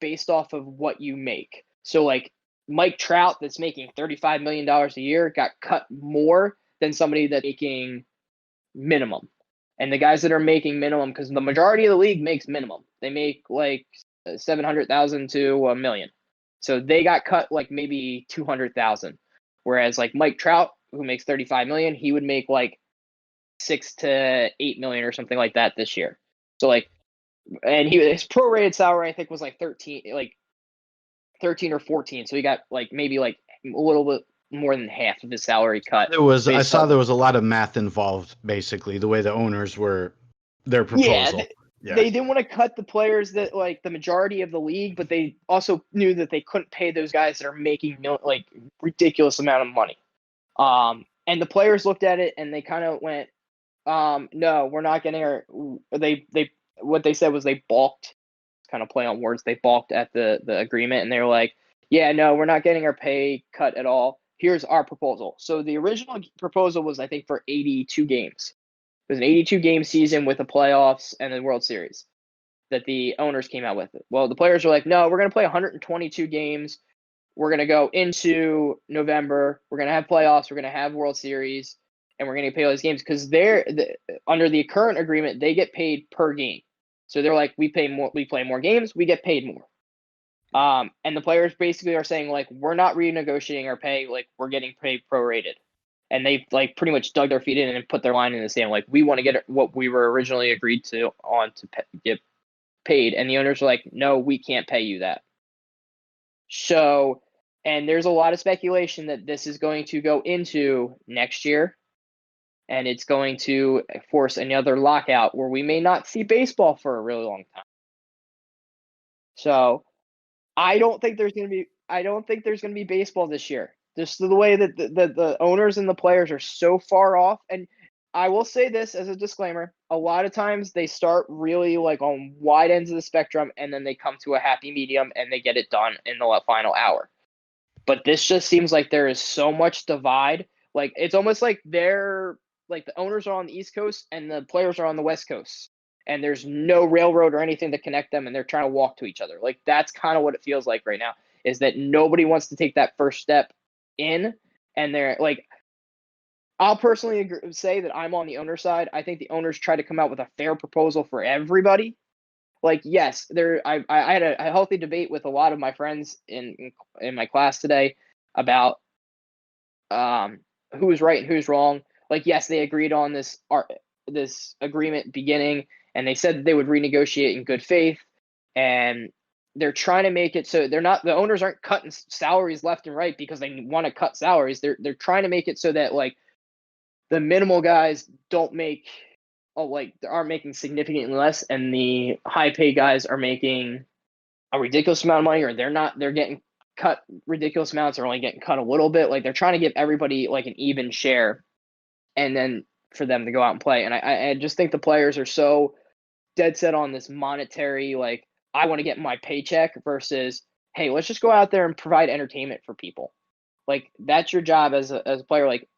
based off of what you make. So like Mike Trout, that's making $35 million a year, got cut more than somebody that's making minimum. And the guys that are making minimum, because the majority of the league makes minimum, they make like 700,000 to $1 million. So they got cut like maybe 200,000. Whereas like Mike Trout, who makes 35 million, he would make like 6 to 8 million or something like that this year. So like, and his prorated salary I think was like 13 or 14. So he got like maybe like a little bit more than half of his salary cut. I saw there was a lot of math involved, basically, the way the owners were their proposal. Yeah, they didn't want to cut the players that like the majority of the league, but they also knew that they couldn't pay those guys that are making like ridiculous amount of money. And the players looked at it and they kind of went, no, we're not getting our. What they said was they balked. Kind of play on words. They balked at the agreement, and they were like, yeah, no, we're not getting our pay cut at all. Here's our proposal. So the original proposal was, I think, for 82 games. It was an 82 game season with the playoffs and the World Series that the owners came out with it. Well, the players were like, no, we're going to play 122 games. We're going to go into November. We're going to have playoffs. We're going to have World Series, and we're going to pay all these games because under the current agreement, they get paid per game. So they're like, we play more games, we get paid more. And the players basically are saying like, we're not renegotiating our pay, like we're getting paid prorated. and they like pretty much dug their feet in and put their line in the sand. Like, we want to get what we were originally agreed to on to get paid, and the owners are like, no, we can't pay you that. So, and there's a lot of speculation that this is going to go into next year, and it's going to force another lockout where we may not see baseball for a really long time. So, I don't think there's going to be baseball this year. Just the way that the owners and the players are so far off. And I will say this as a disclaimer: a lot of times they start really like on wide ends of the spectrum, and then they come to a happy medium and they get it done in the final hour. But this just seems like there is so much divide. Like, it's almost like they're like the owners are on the East Coast and the players are on the West Coast, and there's no railroad or anything to connect them, and they're trying to walk to each other. Like, that's kind of what it feels like right now, is that nobody wants to take that first step in, and they're like, I'll personally say that I'm on the owner side. I think the owners try to come out with a fair proposal for everybody. Like, yes, I had a healthy debate with a lot of my friends in my class today about who's right and who's wrong. Like, yes, they agreed on this agreement beginning, and they said that they would renegotiate in good faith, and they're trying to make it so the owners aren't cutting salaries left and right because they want to cut salaries. They're trying to make it so that like the minimal guys aren't making significantly less, and the high paid guys are making a ridiculous amount of money, or they're getting cut ridiculous amounts, or only getting cut a little bit. Like, they're trying to give everybody like an even share, and then for them to go out and play. And I just think the players are so dead set on this monetary, like, I want to get my paycheck versus, hey, let's just go out there and provide entertainment for people. Like, that's your job as a player. Like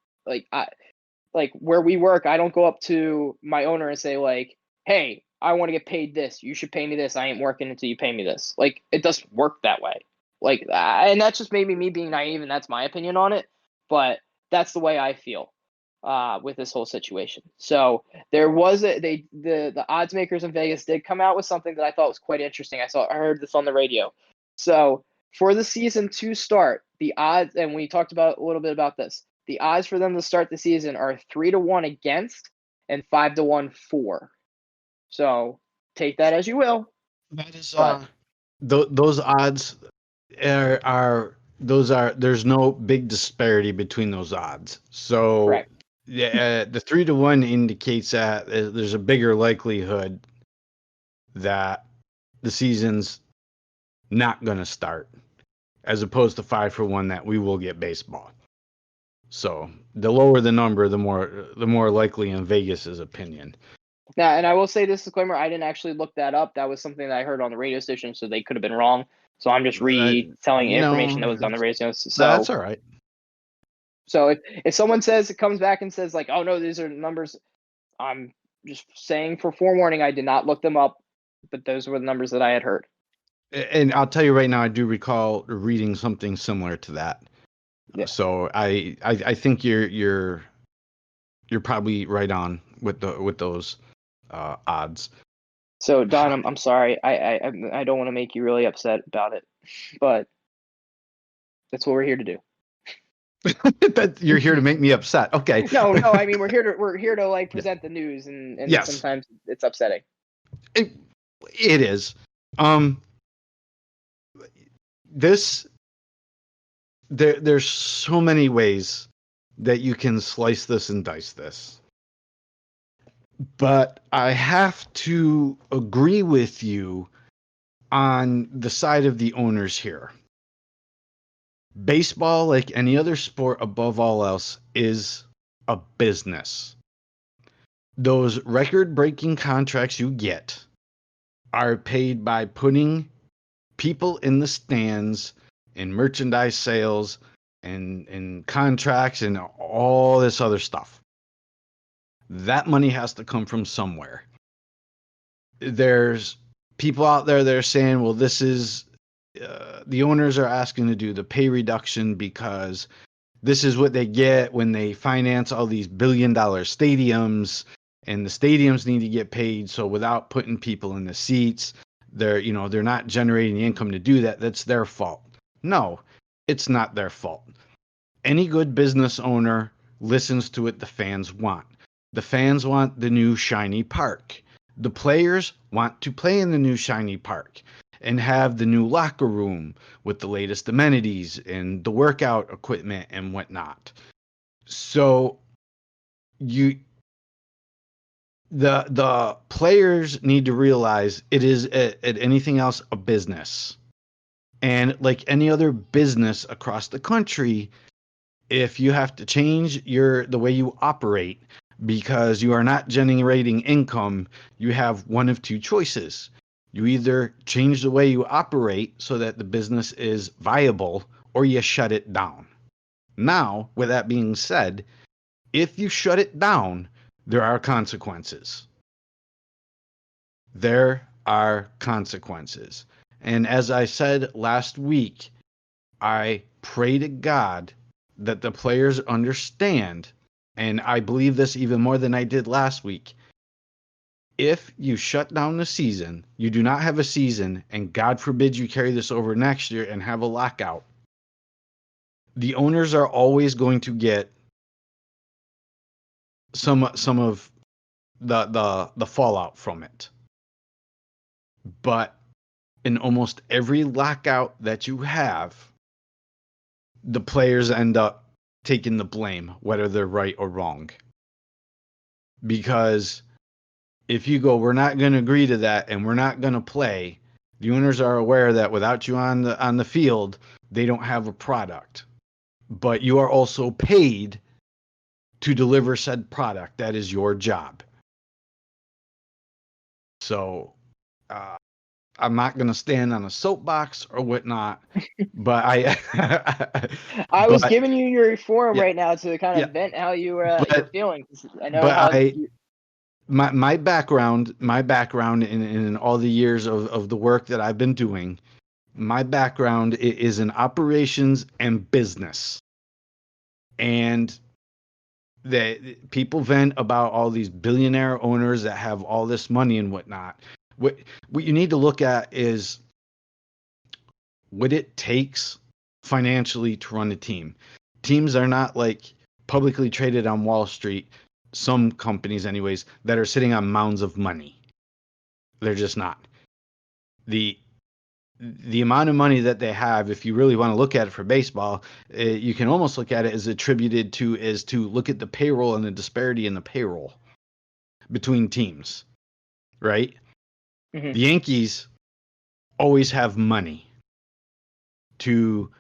where we work, I don't go up to my owner and say like, hey, I want to get paid this. You should pay me this. I ain't working until you pay me this. Like, it doesn't work that way. Like, and that's just maybe me being naive, and that's my opinion on it. But that's the way I feel with this whole situation. So there was the odds makers in Vegas did come out with something that I thought was quite interesting. I heard this on the radio. So for the season to start, the odds, and we talked about a little bit about this, the odds for them to start the season are 3-1 against and 5-1 for. So take that as you will. That is those odds there's no big disparity between those odds. So correct. Yeah, the 3-1 indicates that there's a bigger likelihood that the season's not going to start, as opposed to 5-1 that we will get baseball. So the lower the number, the more likely in Vegas's opinion. Now, and I will say this disclaimer: I didn't actually look that up. That was something that I heard on the radio station, so they could have been wrong. So I'm just retelling information that was on the radio. So that's all right. So if someone comes back and says like, oh no, these are numbers, I'm just saying for forewarning, I did not look them up, but those were the numbers that I had heard. And I'll tell you right now, I do recall reading something similar to that. Yeah. So I think you're probably right on with those odds. So Don, I'm sorry, I don't want to make you really upset about it, but that's what we're here to do. That you're here to make me upset. Okay. No, I mean we're here to like present the news, and yes. Sometimes it's upsetting. It is. There's so many ways that you can slice this and dice this. But I have to agree with you on the side of the owners here. Baseball, like any other sport above all else, is a business. Those record-breaking contracts you get are paid by putting people in the stands, in merchandise sales, and contracts, and all this other stuff. That money has to come from somewhere. There's people out there that are saying, well, this is the owners are asking to do the pay reduction because this is what they get when they finance all these billion-dollar stadiums, and the stadiums need to get paid. So without putting people in the seats, they're not generating the income to do that. That's their fault. No, it's not their fault. Any good business owner listens to what the fans want. The fans want the new shiny park. The players want to play in the new shiny park and have the new locker room with the latest amenities and the workout equipment and whatnot. So the players need to realize it is at anything else a business. And like any other business across the country, if you have to change the way you operate because you are not generating income, you have one of two choices. You either change the way you operate so that the business is viable, or you shut it down. Now, with that being said, if you shut it down, there are consequences. There are consequences. And as I said last week, I pray to God that the players understand, and I believe this even more than I did last week. If you shut down the season, you do not have a season, and God forbid you carry this over next year and have a lockout, the owners are always going to get some of the fallout from it. But in almost every lockout that you have, the players end up taking the blame, whether they're right or wrong. Because if you go, we're not going to agree to that and we're not going to play, the owners are aware that without you on the field, they don't have a product. But you are also paid to deliver said product. That is your job. So I'm not going to stand on a soapbox or whatnot, but I was giving you your forum right now to kind of yeah, vent how you're feeling. I know but how. My background in all the years of the work that I've been doing, my background is in operations and business. And that people vent about all these billionaire owners that have all this money and whatnot. What you need to look at is what it takes financially to run a team. Teams are not like publicly traded on Wall Street, some companies anyways, that are sitting on mounds of money. They're just not. The amount of money that they have, if you really want to look at it for baseball, you can almost look at it as attributed to look at the payroll and the disparity in the payroll between teams, right? Mm-hmm. The Yankees always have money to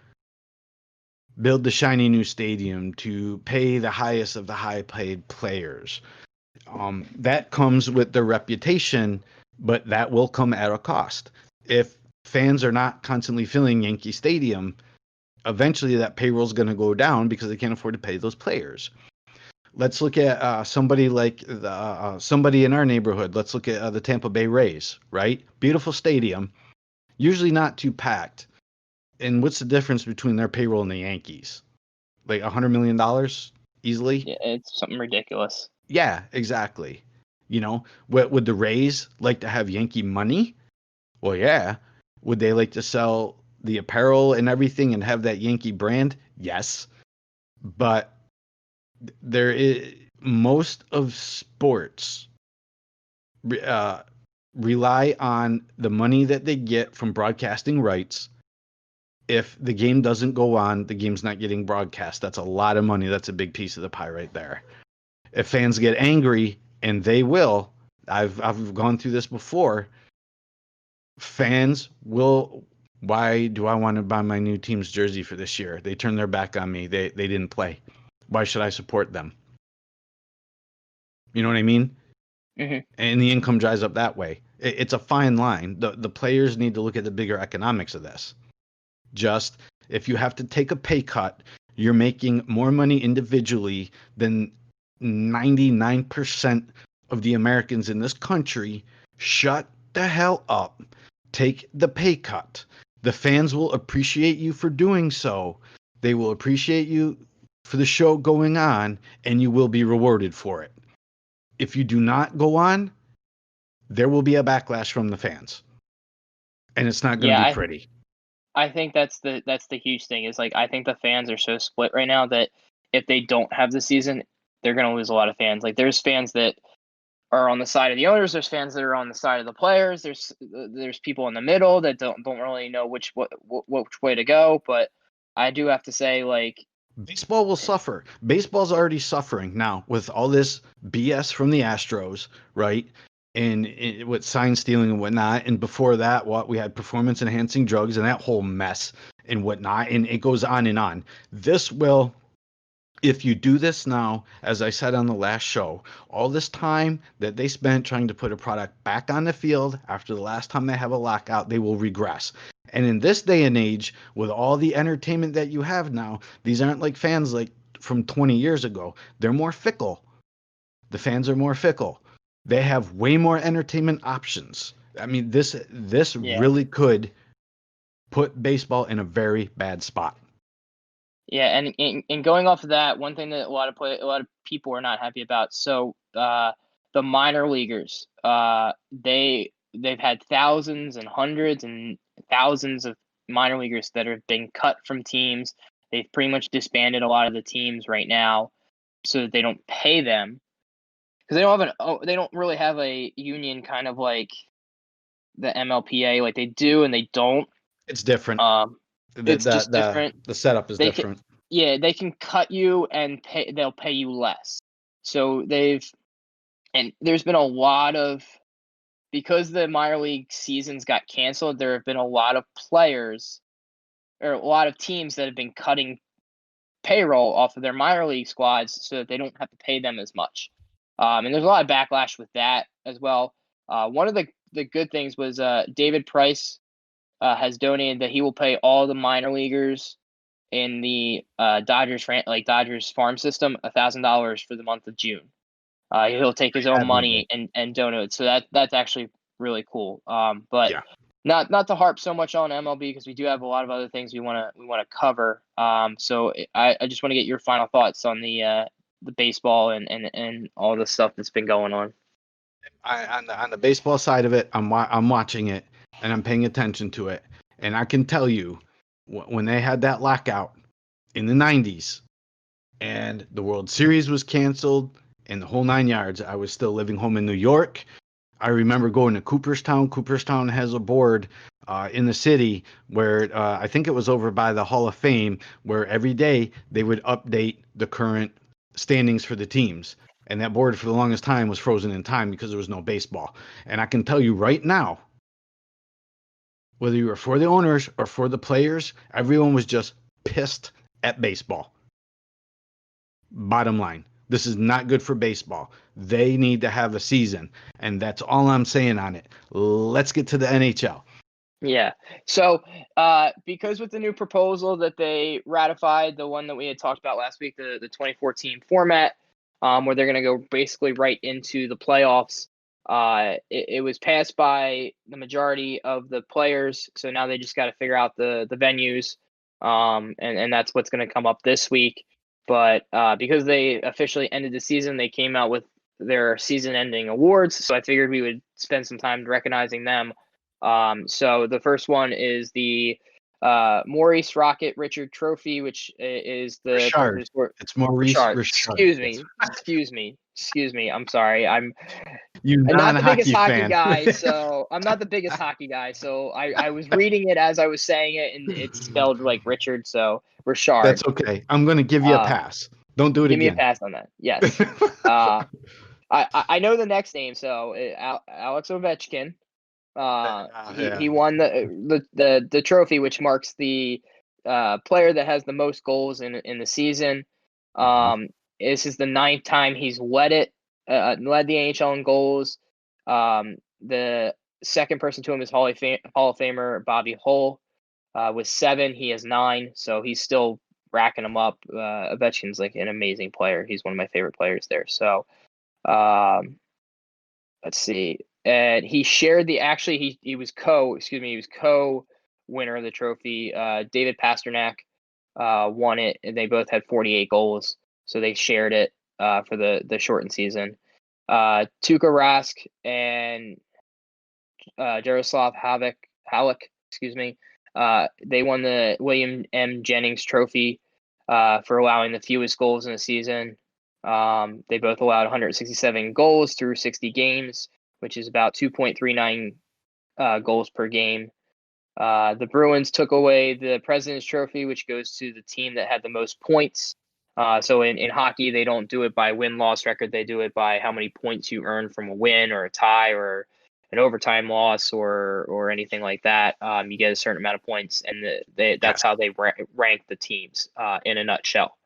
build the shiny new stadium, to pay the highest of the high paid players. That comes with their reputation, but that will come at a cost. If fans are not constantly filling Yankee Stadium, eventually that payroll is going to go down because they can't afford to pay those players. Let's look at somebody like somebody in our neighborhood. Let's look at the Tampa Bay Rays, right? Beautiful stadium, usually not too packed. And what's the difference between their payroll and the Yankees? Like $100 million easily? Yeah, it's something ridiculous. Yeah, exactly. You know, would the Rays like to have Yankee money? Well, yeah. Would they like to sell the apparel and everything and have that Yankee brand? Yes. But there is most of sports rely on the money that they get from broadcasting rights. If the game doesn't go on, the game's not getting broadcast. That's a lot of money. That's a big piece of the pie right there. If fans get angry, and they will, I've gone through this before, fans will, why do I want to buy my new team's jersey for this year? They turned their back on me. They didn't play. Why should I support them? You know what I mean? Mm-hmm. And the income dries up that way. It's a fine line. The players need to look at the bigger economics of this. Just if you have to take a pay cut, you're making more money individually than 99% of the Americans in this country. Shut the hell up. Take the pay cut. The fans will appreciate you for doing so. They will appreciate you for the show going on, and you will be rewarded for it. If you do not go on, there will be a backlash from the fans. And it's not going to be pretty. I think that's the huge thing is like I think the fans are so split right now that if they don't have the season, they're going to lose a lot of fans. Like there's fans that are on the side of the owners. There's fans that are on the side of the players. There's people in the middle that don't really know which way to go. But I do have to say, like, baseball will suffer. Baseball's already suffering now with all this BS from the Astros, right? And with sign stealing and whatnot. And before that, we had performance enhancing drugs and that whole mess and whatnot. And it goes on and on. This will, if you do this now, as I said on the last show, all this time that they spent trying to put a product back on the field after the last time they have a lockout, they will regress. And in this day and age, with all the entertainment that you have now, these aren't like fans like from 20 years ago. They're more fickle. The fans are more fickle. They have way more entertainment options. I mean, this really could put baseball in a very bad spot. Yeah, and going off of that, one thing that a lot of people are not happy about. So the minor leaguers, they've had thousands and hundreds and thousands of minor leaguers that have been cut from teams. They've pretty much disbanded a lot of the teams right now, so that they don't pay them because they don't really have a union kind of like the MLPA, like they do and they don't. It's different. It's just different. The setup is different. They can cut you and they'll pay you less. So there's been a lot of, because the minor league seasons got canceled, there have been a lot of players or a lot of teams that have been cutting payroll off of their minor league squads so that they don't have to pay them as much. And there's a lot of backlash with that as well. One of the good things was David Price has donated that he will pay all the minor leaguers in the Dodgers farm system $1,000 for the month of June. He'll take his own money and donate. So that's actually really cool. But yeah. Not to harp so much on MLB because we do have a lot of other things we want to cover. So I just want to get your final thoughts on the baseball and all the stuff that's been going on. On the baseball side of it, I'm watching it and I'm paying attention to it, and I can tell you when they had that lockout in the 90s and the World Series was canceled and the whole 9 yards, I was still living home in New York. I remember going to Cooperstown. Cooperstown has a board in the city where I think it was over by the Hall of Fame, where every day they would update the current standings for the teams. And that board for the longest time was frozen in time because there was no baseball. And I can tell you right now, whether you were for the owners or for the players, everyone was just pissed at baseball. Bottom line, this is not good for baseball. They need to have a season, and that's all I'm saying on it. Let's get to the NHL. Yeah. So because with the new proposal that they ratified, the one that we had talked about last week, the 2014 format, where they're going to go basically right into the playoffs, it was passed by the majority of the players. So now they just got to figure out the venues, and that's what's going to come up this week. But because they officially ended the season, they came out with their season-ending awards. So I figured we would spend some time recognizing them. So the first one is the Maurice Rocket Richard Trophy, which is the Richard. It's Maurice Richard. Excuse me. I'm sorry. I'm not the biggest hockey fan. guy, so I'm not the biggest hockey guy. So I was reading it as I was saying it, and it's spelled like Richard. So Richard. That's okay. I'm going to give you a pass. Don't do it again. Give me a pass on that. Yes. I know the next name. So Alex Ovechkin. He won the trophy, which marks the player that has the most goals in the season. This is the 9th time he's led the NHL in goals. The second person to him is Hall of Famer Bobby Hull with 7. He has 9, so he's still racking them up. Ovechkin's like an amazing player. He's one of my favorite players there. So let's see. And he shared he was co-winner of the trophy. David Pasternak won it, and they both had 48 goals, so they shared it for the shortened season. Tuukka Rask and Jaroslav Halak, they won the William M. Jennings Trophy for allowing the fewest goals in a season. They both allowed 167 goals through 60 games, which is about 2.39 goals per game. The Bruins took away the President's Trophy, which goes to the team that had the most points. So in hockey, they don't do it by win-loss record. They do it by how many points you earn from a win or a tie or an overtime loss or anything like that. You get a certain amount of points, and that's how they rank the teams in a nutshell,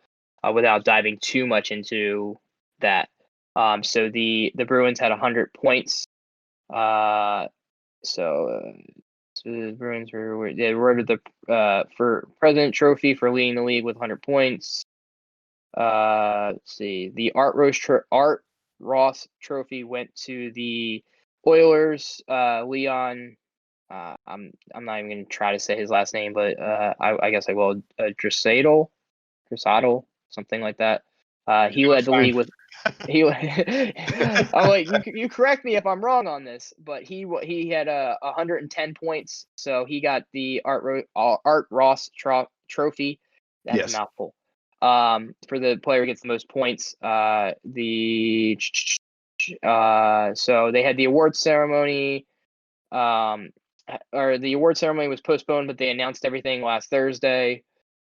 without diving too much into that. So the Bruins had 100 points. So the Bruins they awarded the for President Trophy for leading the league with 100 points. Let's see, the Art Ross Trophy went to the Oilers. Leon, I'm not even gonna try to say his last name, but I guess I will. Draisaitl, something like that. He led the league with. I'm like, you correct me if I'm wrong on this, but he had 110 points, so he got the Art Ross Trophy. That's a mouthful. For the player who gets the most points, so they had the award ceremony. Or the award ceremony was postponed, but they announced everything last Thursday.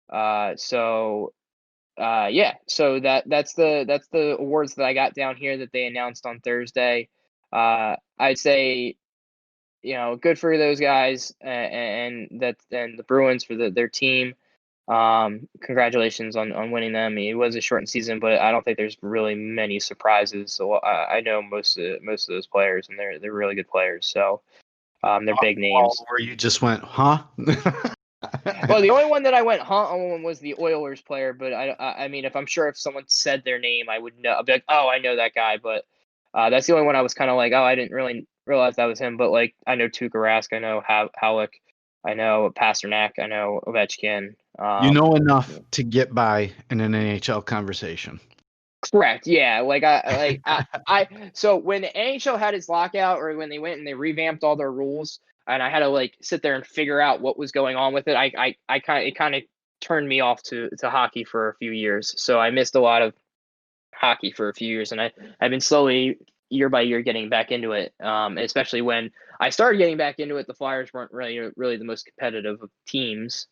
So that's the awards that I got down here that they announced on Thursday. I'd say, good for those guys and the Bruins for their team. Congratulations on winning them. It was a shortened season, but I don't think there's really many surprises. So I know most of those players, and they're really good players. So they're big names. Where you just went, huh? Well, the only one that I went on was the Oilers player, but I mean, if someone said their name, I would know. I'd be like, oh, I know that guy. But that's the only one I was kind of like, oh, I didn't really realize that was him. But like, I know Tuukka Rask, I know Halleck, I know Pasternak, I know Ovechkin. You know enough to get by in an NHL conversation. Correct. Yeah. So when the NHL had its lockout, or when they went and they revamped all their rules, and I had to sit there and figure out what was going on with it, it kind of turned me off to hockey for a few years. So I missed a lot of hockey for a few years, and I've been slowly year by year getting back into it. Especially when I started getting back into it, the Flyers weren't really the most competitive of teams.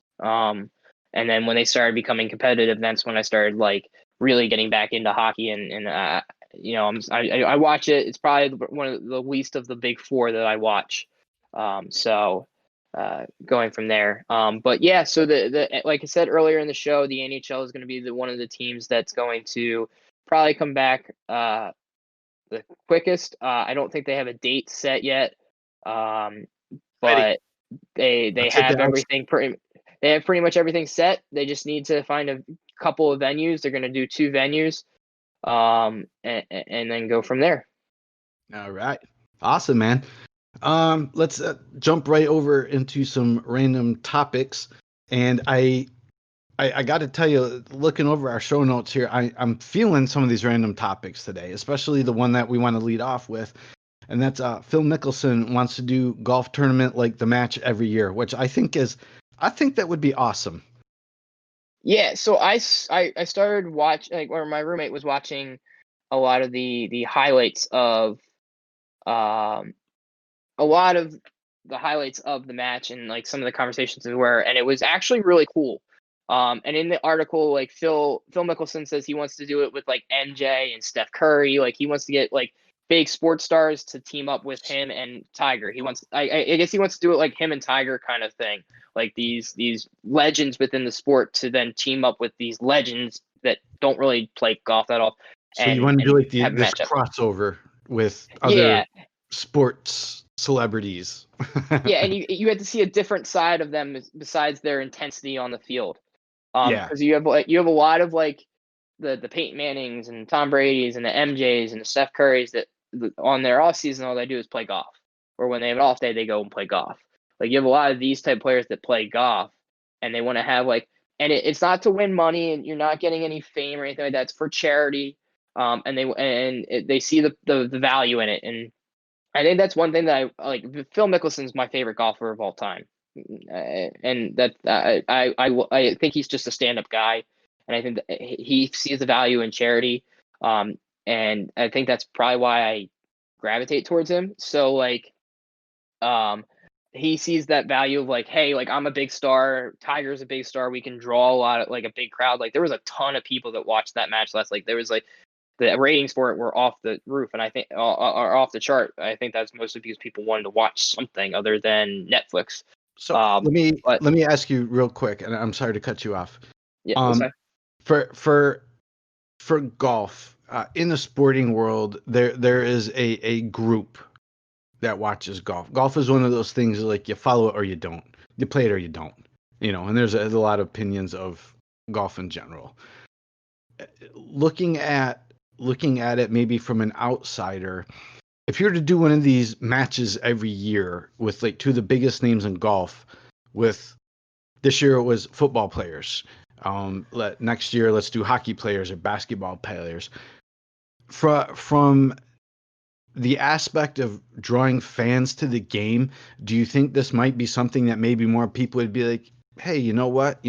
And then when they started becoming competitive, that's when I started really getting back into hockey, and I watch it. It's probably one of the least of the big four that I watch. So going from there. But yeah, so the like I said earlier in the show, the NHL is going to be one of the teams that's going to probably come back the quickest. I don't think they have a date set yet. But they have everything they have pretty much everything set. They just need to find a couple of venues. They're going to do 2 venues, and then go from there. All right. Awesome, man. Let's jump right over into some random topics. And I got to tell you, looking over our show notes here, I'm feeling some of these random topics today, especially the one that we want to lead off with. And that's Phil Mickelson wants to do golf tournament like the match every year, which I think that would be awesome. Yeah, so I started watching, or my roommate was watching a lot of the highlights of a lot of the highlights of the match, and some of the conversations and it was actually really cool. And in the article, Phil Mickelson says he wants to do it with MJ and Steph Curry. He wants to get big sports stars to team up with him and Tiger. I guess he wants to do it like him and Tiger kind of thing. These legends within the sport to then team up with these legends that don't really play golf at all. So you want to do this crossover with other sports celebrities. Yeah, and you had to see a different side of them besides their intensity on the field. Because you have a lot of the Peyton Mannings and Tom Brady's and the MJs and the Steph Currys that on their off season all they do is play golf, or when they have an off day they go and play golf. You have a lot of these type of players that play golf, and they want to have and it's not to win money, and you're not getting any fame or anything like that. It's for charity, and they see the value in it, and I think that's one thing that I like. Phil Mickelson's my favorite golfer of all time, and that I think he's just a stand-up guy, and I think that he sees the value in charity. And I think that's probably why I gravitate towards him. So like, he sees that value of like, hey, like I'm a big star, Tiger's a big star, we can draw a lot of like a big crowd. Like there was a ton of people that watched that match last. Like there was like the ratings for it were off the roof, and I think are off the chart. I think that's mostly because people wanted to watch something other than Netflix. So let me ask you real quick, and I'm sorry to cut you off. Yeah, For golf in the sporting world, there is a group that watches golf. Golf is one of those things like you follow it or you don't. You play it or you don't. And there's a lot of opinions of golf in general. Looking at it maybe from an outsider, if you were to do one of these matches every year with like two of the biggest names in golf, with this year it was football players. Next year let's do hockey players or basketball players. From the aspect of drawing fans to the game, do you think this might be something that maybe more people would be like, hey, you know what?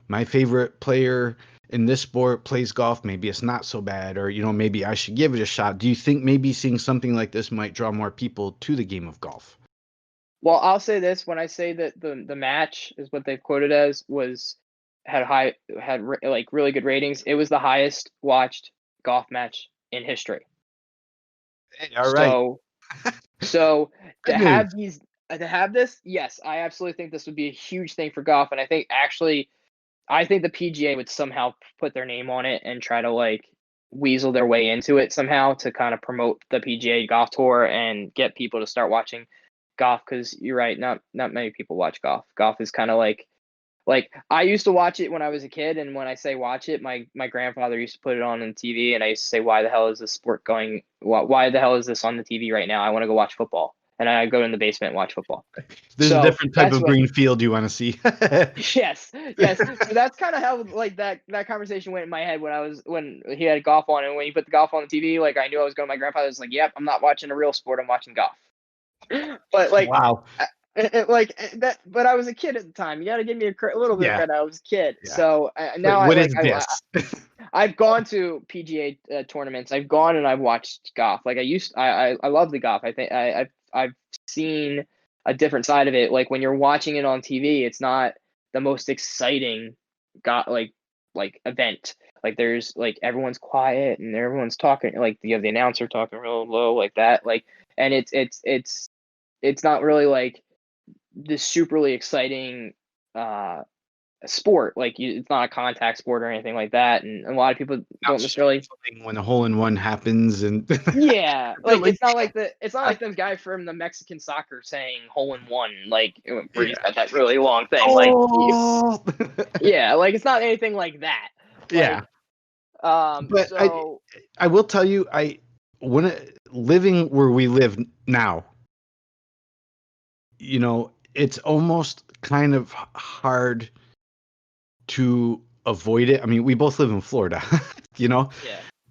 My favorite player in this sport plays golf. Maybe it's not so bad, or, maybe I should give it a shot. Do you think maybe seeing something like this might draw more people to the game of golf? Well, I'll say this: when I say that the match is what they've quoted as had really good ratings, it was the highest watched golf match in history. Hey, all right. So to have this, yes, I absolutely think this would be a huge thing for golf, and I think the PGA would somehow put their name on it and try to like weasel their way into it somehow to kind of promote the PGA Golf Tour and get people to start watching golf, because you're right, not many people watch golf. Golf is kind of like I used to watch it when I was a kid, and when I say watch it, my grandfather used to put it on TV, and I used to say, why the hell is this sport going? Why the hell is this on the TV right now? I want to go watch football. And I go in the basement and watch football. There's a different type of green field you want to see. Yes. So that's kind of how like that conversation went in my head when he had golf on, and when he put the golf on the TV, like I knew I was going to my grandfather's. Like, yep, I'm not watching a real sport, I'm watching golf. But like, wow. But I was a kid at the time. You got to give me a little bit of credit. I was a kid. Yeah. So now I've gone to PGA tournaments. I've gone and I've watched golf. Like I love the golf. I think I've seen a different side of it. Like when you're watching it on TV, it's not the most exciting like event. Like there's like everyone's quiet and everyone's talking. Like you have the announcer talking real low like that. Like, and it's not really like this superly exciting sport. Like it's not a contact sport or anything like that, and a lot of people don't necessarily when a hole-in-one happens. And yeah, like it's not like the guy from the Mexican soccer saying hole-in-one, like where he's got that really long thing. Oh! Like yeah, like it's not anything like that. Yeah. But so I will tell you, living where we live now, it's almost kind of hard to avoid it. I mean, we both live in Florida, Yeah.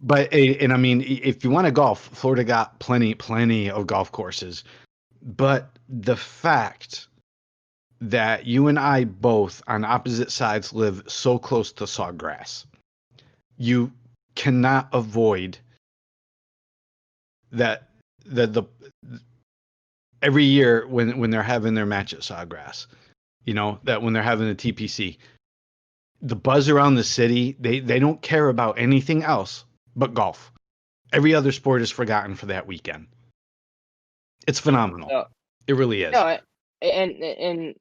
But and I mean, if you want to golf, Florida got plenty of golf courses. But the fact that you and I both on opposite sides live so close to Sawgrass, you cannot avoid that the every year when they're having their match at Sawgrass, that when they're having the TPC, the buzz around the city, they don't care about anything else but golf. Every other sport is forgotten for that weekend. It's phenomenal. It really is. No, and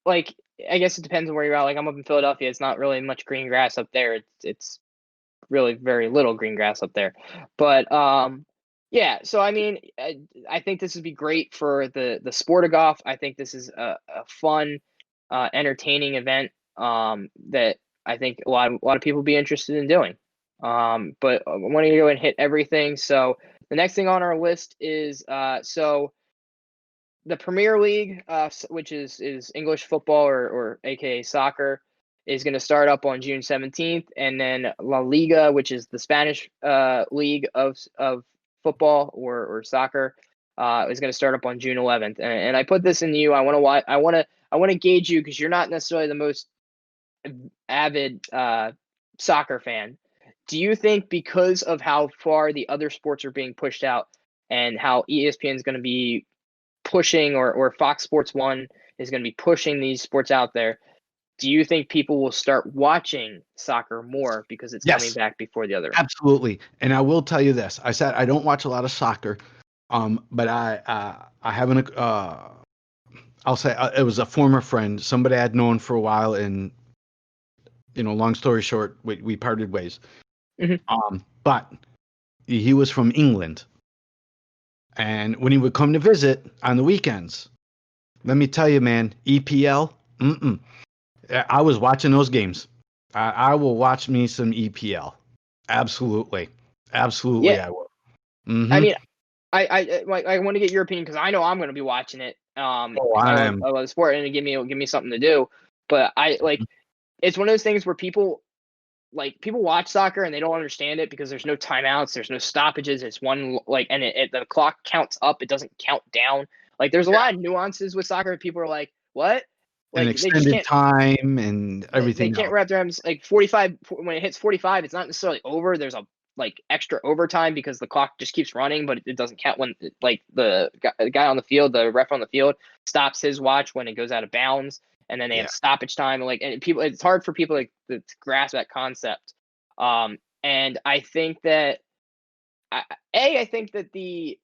like I guess it depends on where you're at. Like I'm up in Philadelphia, it's not really much green grass up there. It's really very little green grass up there. But yeah, so I mean, I think this would be great for the sport of golf. I think this is a fun, entertaining event that I think a lot of people would be interested in doing. But I want to go and hit everything. So the next thing on our list is so the Premier League, which is English football or aka soccer, is going to start up on June 17th, and then La Liga, which is the Spanish league of football or soccer, is going to start up on June 11th. And I put this in you. I want to gauge you because you're not necessarily the most avid soccer fan, do you think because of how far the other sports are being pushed out and how ESPN is going to be pushing or Fox Sports 1 is going to be pushing these sports out there, do you think people will start watching soccer more because it's coming Yes, back before the other? absolutely. And I will tell you this. I said I don't watch a lot of soccer, but I haven't. I'll say it was a former friend, somebody I'd known for a while, and long story short, we parted ways. But he was from England, and when he would come to visit on the weekends, let me tell you, man, EPL. I was watching those games. I will watch me some EPL. Absolutely, absolutely, Yeah, I will. I Mm-hmm. mean, I want to get your opinion because I know I'm going to be watching it. Oh, Because I am. I love the sport and give me something to do. But it's one of those things where people watch soccer and they don't understand it because there's no timeouts, there's no stoppages. It's one and the clock counts up, it doesn't count down. Like there's a lot of nuances with soccer. People are like, what? And Like they just extended can't time and they everything can't else. wrap their arms. Like 45, when it hits 45, it's not necessarily over. There's a extra overtime because the clock just keeps running, but it doesn't count when the guy on the field, the ref on the field, stops his watch when it goes out of bounds, and then they have stoppage time. And people, it's hard for people to grasp that concept. And I think that I think that the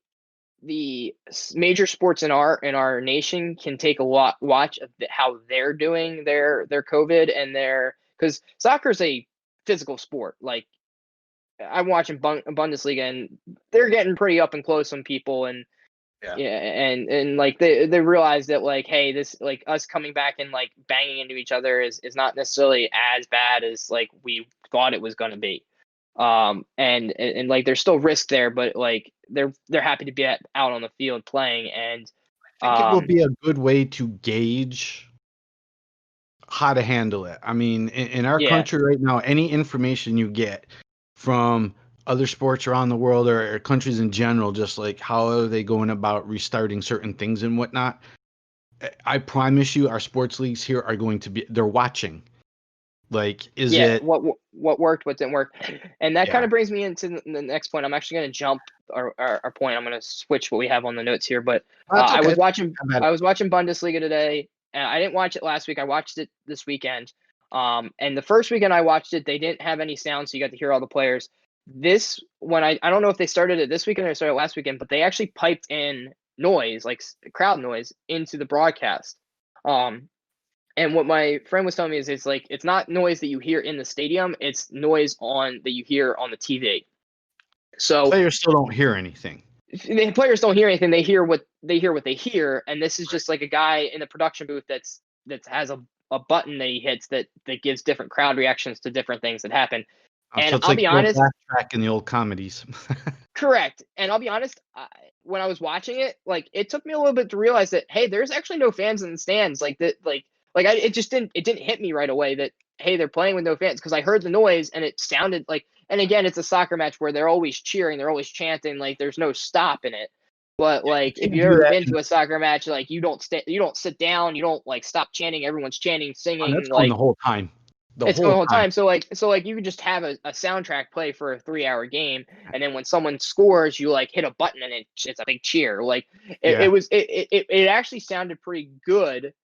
major sports in our nation can take a watch of how they're doing their COVID and because soccer is a physical sport. Like I'm watching Bundesliga and they're getting pretty up and close on people and and they realize that hey, this us coming back and banging into each other is not necessarily as bad as we thought it was going to be. And there's still risk there, but they're happy to be out on the field playing. And I think it will be a good way to gauge how to handle it. I mean, in our country right now, any information you get from other sports around the world or countries in general, just how are they going about restarting certain things and whatnot, I promise you our sports leagues here are going to be, they're watching. Is it what worked, what didn't work? And that kind Yeah. of brings me into the next point. I'm actually going to jump our point. I'm going to switch what we have on the notes here, but That's okay. I was watching Bundesliga today, and I didn't watch it last week. I watched it this weekend. And the first weekend I watched it, they didn't have any sound, so you got to hear all the players. I don't know if they started it this weekend or started last weekend, but they actually piped in noise, like crowd noise, into the broadcast. And what my friend was telling me is it's not noise that you hear in the stadium, it's noise that you hear on the TV. So players still don't hear anything. the players don't hear anything, they hear what they hear, and this is just like a guy in the production booth that has a button that he hits that gives different crowd reactions to different things that happen. And So it's I'll be the old honest, laugh track in the old comedies. correct. And I'll be honest, when I was watching it, it took me a little bit to realize that hey, there's actually no fans in the stands. It just didn't hit me right away that hey, they're playing with no fans, because I heard the noise and it sounded like. And again, it's a soccer match where they're always cheering, they're always chanting, there's no stop in it. But if you've ever been to a soccer match, you don't sit down, you don't stop chanting, everyone's chanting, singing, That's going the whole time. It's going the whole time. So you could just have a soundtrack play for a 3-hour game, and then when someone scores, you hit a button and it's a big cheer. It actually sounded pretty good.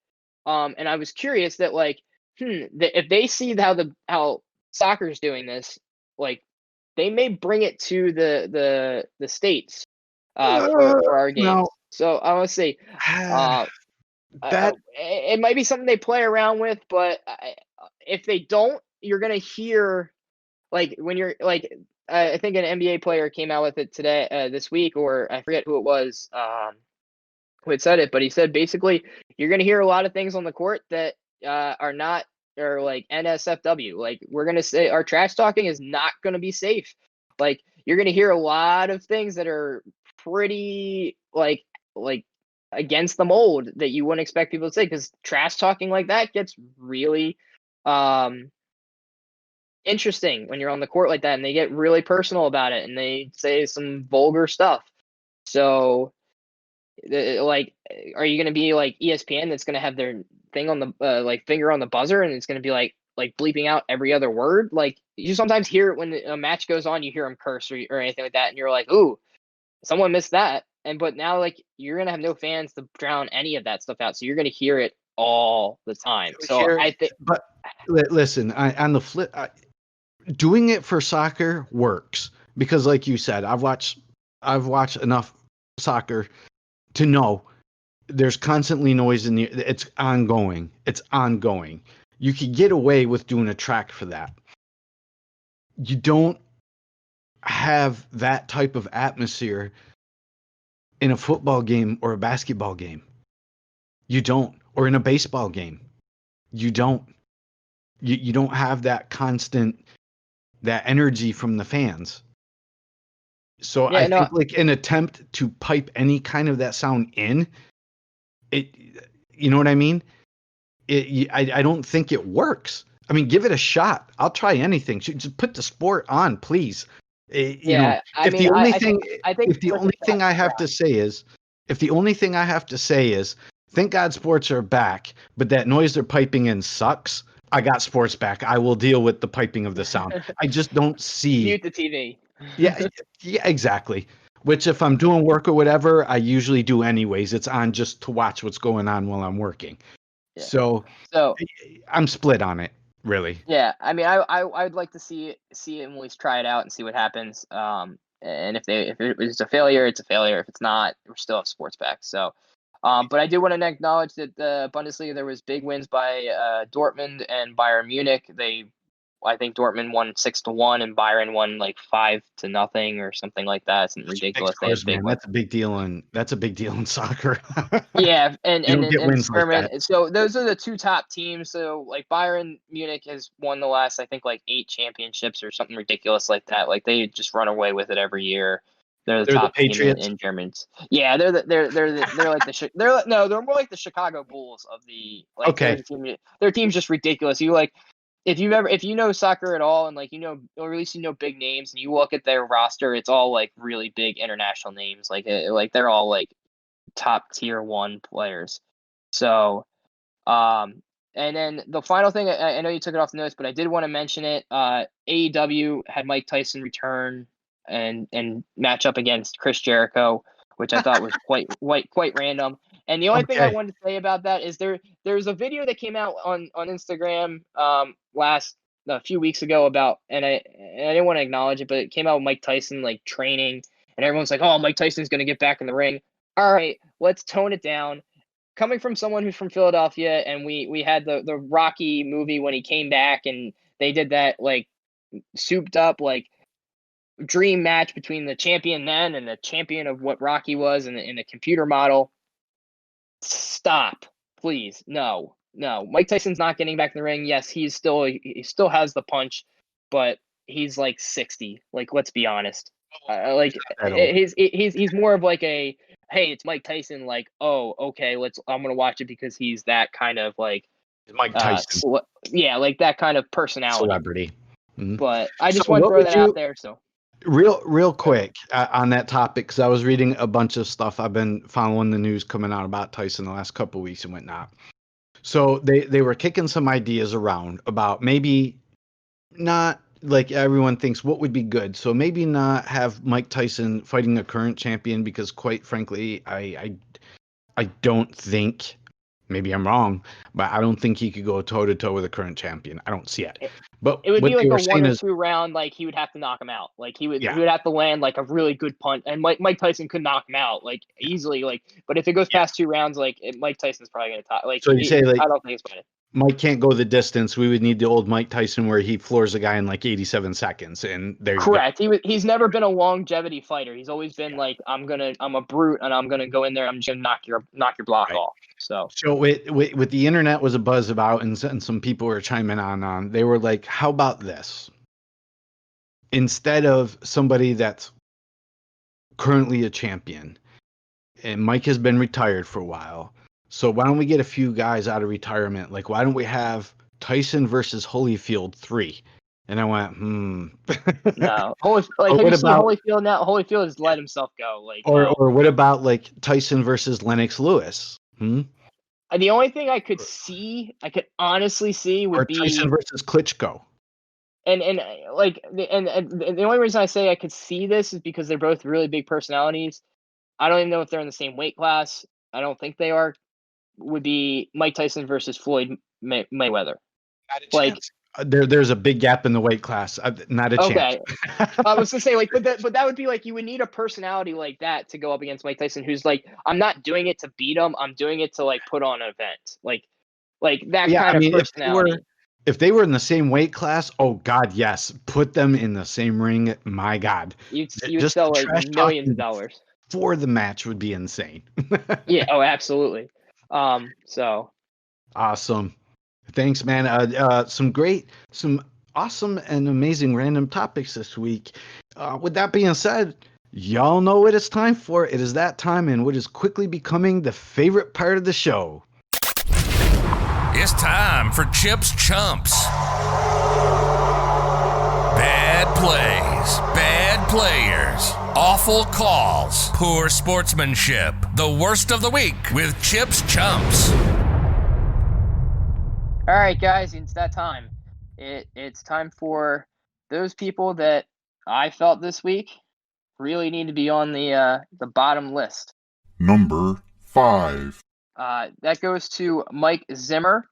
And I was curious that if they see how soccer's doing this, they may bring it to the states for our games. Now, So I want to say that it might be something they play around with, but if they don't, you're gonna hear when you're I think an NBA player came out with it today, this week, or I forget who it was who had said it, but he said basically you're gonna hear a lot of things on the court that are not or NSFW. We're gonna say our trash talking is not gonna be safe. You're gonna hear a lot of things that are pretty like against the mold that you wouldn't expect people to say, because trash talking like that gets really interesting when you're on the court like that, and they get really personal about it and they say some vulgar stuff. So are you going to be like ESPN that's going to have their thing on the finger on the buzzer, and it's going to be like like bleeping out every other word. Like you sometimes hear it when a match goes on, you hear him curse or anything like that, and you're like, ooh, someone missed that. But now like you're gonna have no fans to drown any of that stuff out, so you're gonna hear it all the time. So Here, I think, but listen, on the flip, doing it for soccer works because, like you said, I've watched enough soccer to know there's constantly noise in the. It's ongoing. It's ongoing. You could get away with doing a track for that. You don't have that type of atmosphere in a football game or a basketball game. You don't, or in a baseball game. You don't. You don't have that constant, that energy from the fans. So yeah, I no, think like an attempt to pipe any kind of that sound in it, you know what I mean? I don't think it works. I mean, give it a shot. I'll try anything. Just put the sport on, please. You know, yeah. I if mean, the only I thing, think if the with only the thing fast I have track, to say is, if the only thing I have to say is, thank God sports are back, but that noise they're piping in sucks. I got sports back. I will deal with the piping of the sound. I just don't see. mute the TV. Yeah, yeah, exactly. Which if I'm doing work or whatever, I usually do anyways. It's on just to watch what's going on while I'm working. Yeah. So So I'm split on it, really. yeah, I mean, I'd like to see it and at least try it out and see what happens. And if it was a failure, it's a failure. If it's not, we still have sports back. So, but I do want to acknowledge that the Bundesliga there was big wins by Dortmund and Bayern Munich. I think Dortmund won 6-1 and Bayern won like 5-0 or something like that. Something Those are big ridiculous. They had scores, big man. wins. That's a big deal in soccer. Yeah, and You and don't and, get and wins like Sherman. that. So those are the two top teams. So like Bayern Munich has won the last, I think, like 8 championships or something ridiculous like that. Like they just run away with it every year. They're the They're the top team Patriots. in Germans. Yeah, they're like they're more like the Chicago Bulls of the like Okay. their team's just ridiculous. You like if you know soccer at all and like or at least big names and you look at their roster, it's all like really big international names. Like they're all like top tier 1 players. So, and then the final thing, I know you took it off the notes, but I did want to mention it. AEW had Mike Tyson return and match up against Chris Jericho, which I thought was quite random. And the only thing I Okay. wanted to say about that is there's a video that came out on Instagram a few weeks ago about, and I didn't want to acknowledge it, but it came out with Mike Tyson like training, and everyone's like, oh, Mike Tyson's going to get back in the ring. All right, let's tone it down. Coming from someone who's from Philadelphia, and we had the Rocky movie when he came back, and they did that like souped up like dream match between the champion then and the champion of what Rocky was in the computer model. Stop, please. No. Mike Tyson's not getting back in the ring. Yes, he still has the punch, but he's like 60. Like, let's be honest. Like he's more of like a, hey, it's Mike Tyson. Like, oh, okay, I'm gonna watch it because he's that kind of like Mike Tyson, yeah, like that kind of personality. celebrity. Mm-hmm. But I just want to throw that out there. So real quick on that topic, because I was reading a bunch of stuff. I've been following the news coming out about Tyson the last couple of weeks and whatnot. So they were kicking some ideas around about maybe not like everyone thinks what would be good. So maybe not have Mike Tyson fighting a current champion, because quite frankly, I don't think, maybe I'm wrong, but I don't think he could go toe to toe with a current champion. I don't see it. But it would what be like they were a 1 saying or is, 2 round, like he would have to knock him out. Like he would yeah, have to land like a really good punch, and Mike Tyson could knock him out like easily. Like, but if it goes past 2 rounds, like Mike Tyson's probably gonna top. Like, so you say like I don't think it's funny. Mike can't go the distance. We would need the old Mike Tyson where he floors a guy in like 87 seconds, and there you Correct. He's never been a longevity fighter. He's always been like, I'm a brute, and I'm gonna go in there. I'm just gonna knock your block Right. off. So with the internet was a buzz about, and some people were chiming on. They were like, how about this? Instead of somebody that's currently a champion, and Mike has been retired for a while, so why don't we get a few guys out of retirement? Like, why don't we have Tyson versus Holyfield 3? And I went, no, have you seen Holyfield now? Holyfield has let himself go. Like, or what about like Tyson versus Lennox Lewis? The only thing I could honestly see would Or be Tyson versus Klitschko. and the only reason I say I could see this is because they're both really big personalities. I don't even know if they're in the same weight class. I don't think they are. Would be Mike Tyson versus Floyd Mayweather. Not a Like, chance. There's a big gap in the weight class. Not a chance. okay, I was gonna say like, but that would be like you would need a personality like that to go up against Mike Tyson, who's like, I'm not doing it to beat him. I'm doing it to like put on an event. Like that Yeah, kind I of mean, personality. if they were in the same weight class, oh God, yes, put them in the same ring. My God, You would just the sell like trash millions of talking dollars. for the match would be insane. Yeah. Oh, absolutely. So Awesome. Thanks, man. Some awesome and amazing random topics this week. With that being said, y'all know what it's time for. It is that time and what is quickly becoming the favorite part of the show. It's time for Chip's Chumps. Bad plays, bad players, awful calls, poor sportsmanship. The worst of the week with Chip's Chumps. all right, guys, it's that time. It's time for those people that I felt this week really need to be on the bottom list. Number 5. That goes to Mike Zimmer.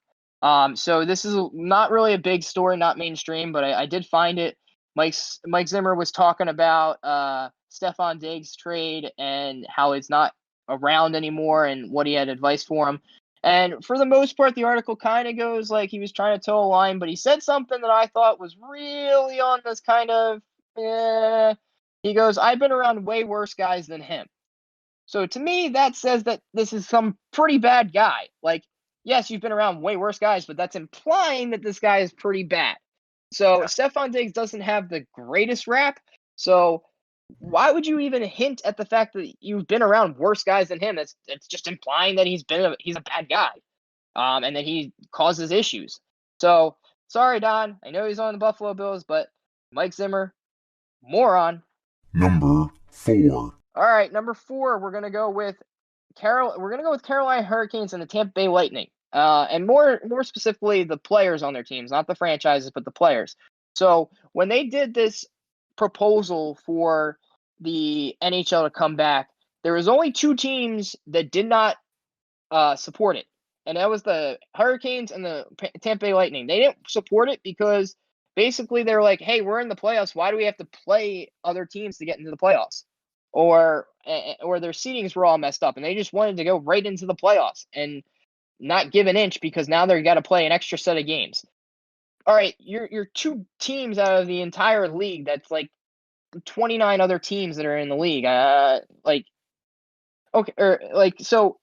So this is not really a big story, not mainstream, but I did find it. Mike Zimmer was talking about Stefan Diggs' trade and how it's not around anymore and what he had advice for him. And for the most part, the article kind of goes like he was trying to toe a line, but he said something that I thought was really on this kind of, he goes, I've been around way worse guys than him. So to me, that says that this is some pretty bad guy. Like, yes, you've been around way worse guys, but that's implying that this guy is pretty bad. So Stefan Diggs doesn't have the greatest rap. So why would you even hint at the fact that you've been around worse guys than him? That's just implying that he's a bad guy, and that he causes issues. So sorry, Don. I know he's on the Buffalo Bills, but Mike Zimmer, moron. Number 4. All right, number 4, we're gonna go with Carolina Hurricanes and the Tampa Bay Lightning, and more specifically the players on their teams, not the franchises, but the players. So when they did this proposal for the NHL to come back, there was only 2 teams that did not support it, and that was the Hurricanes and the Tampa Bay Lightning. They didn't support it because basically they're like, "Hey, we're in the playoffs. Why do we have to play other teams to get into the playoffs?" Or their seedings were all messed up, and they just wanted to go right into the playoffs and not give an inch because now they're got to play an extra set of games. All right, you're 2 teams out of the entire league. That's like 29 other teams that are in the league. Like, okay, or like, so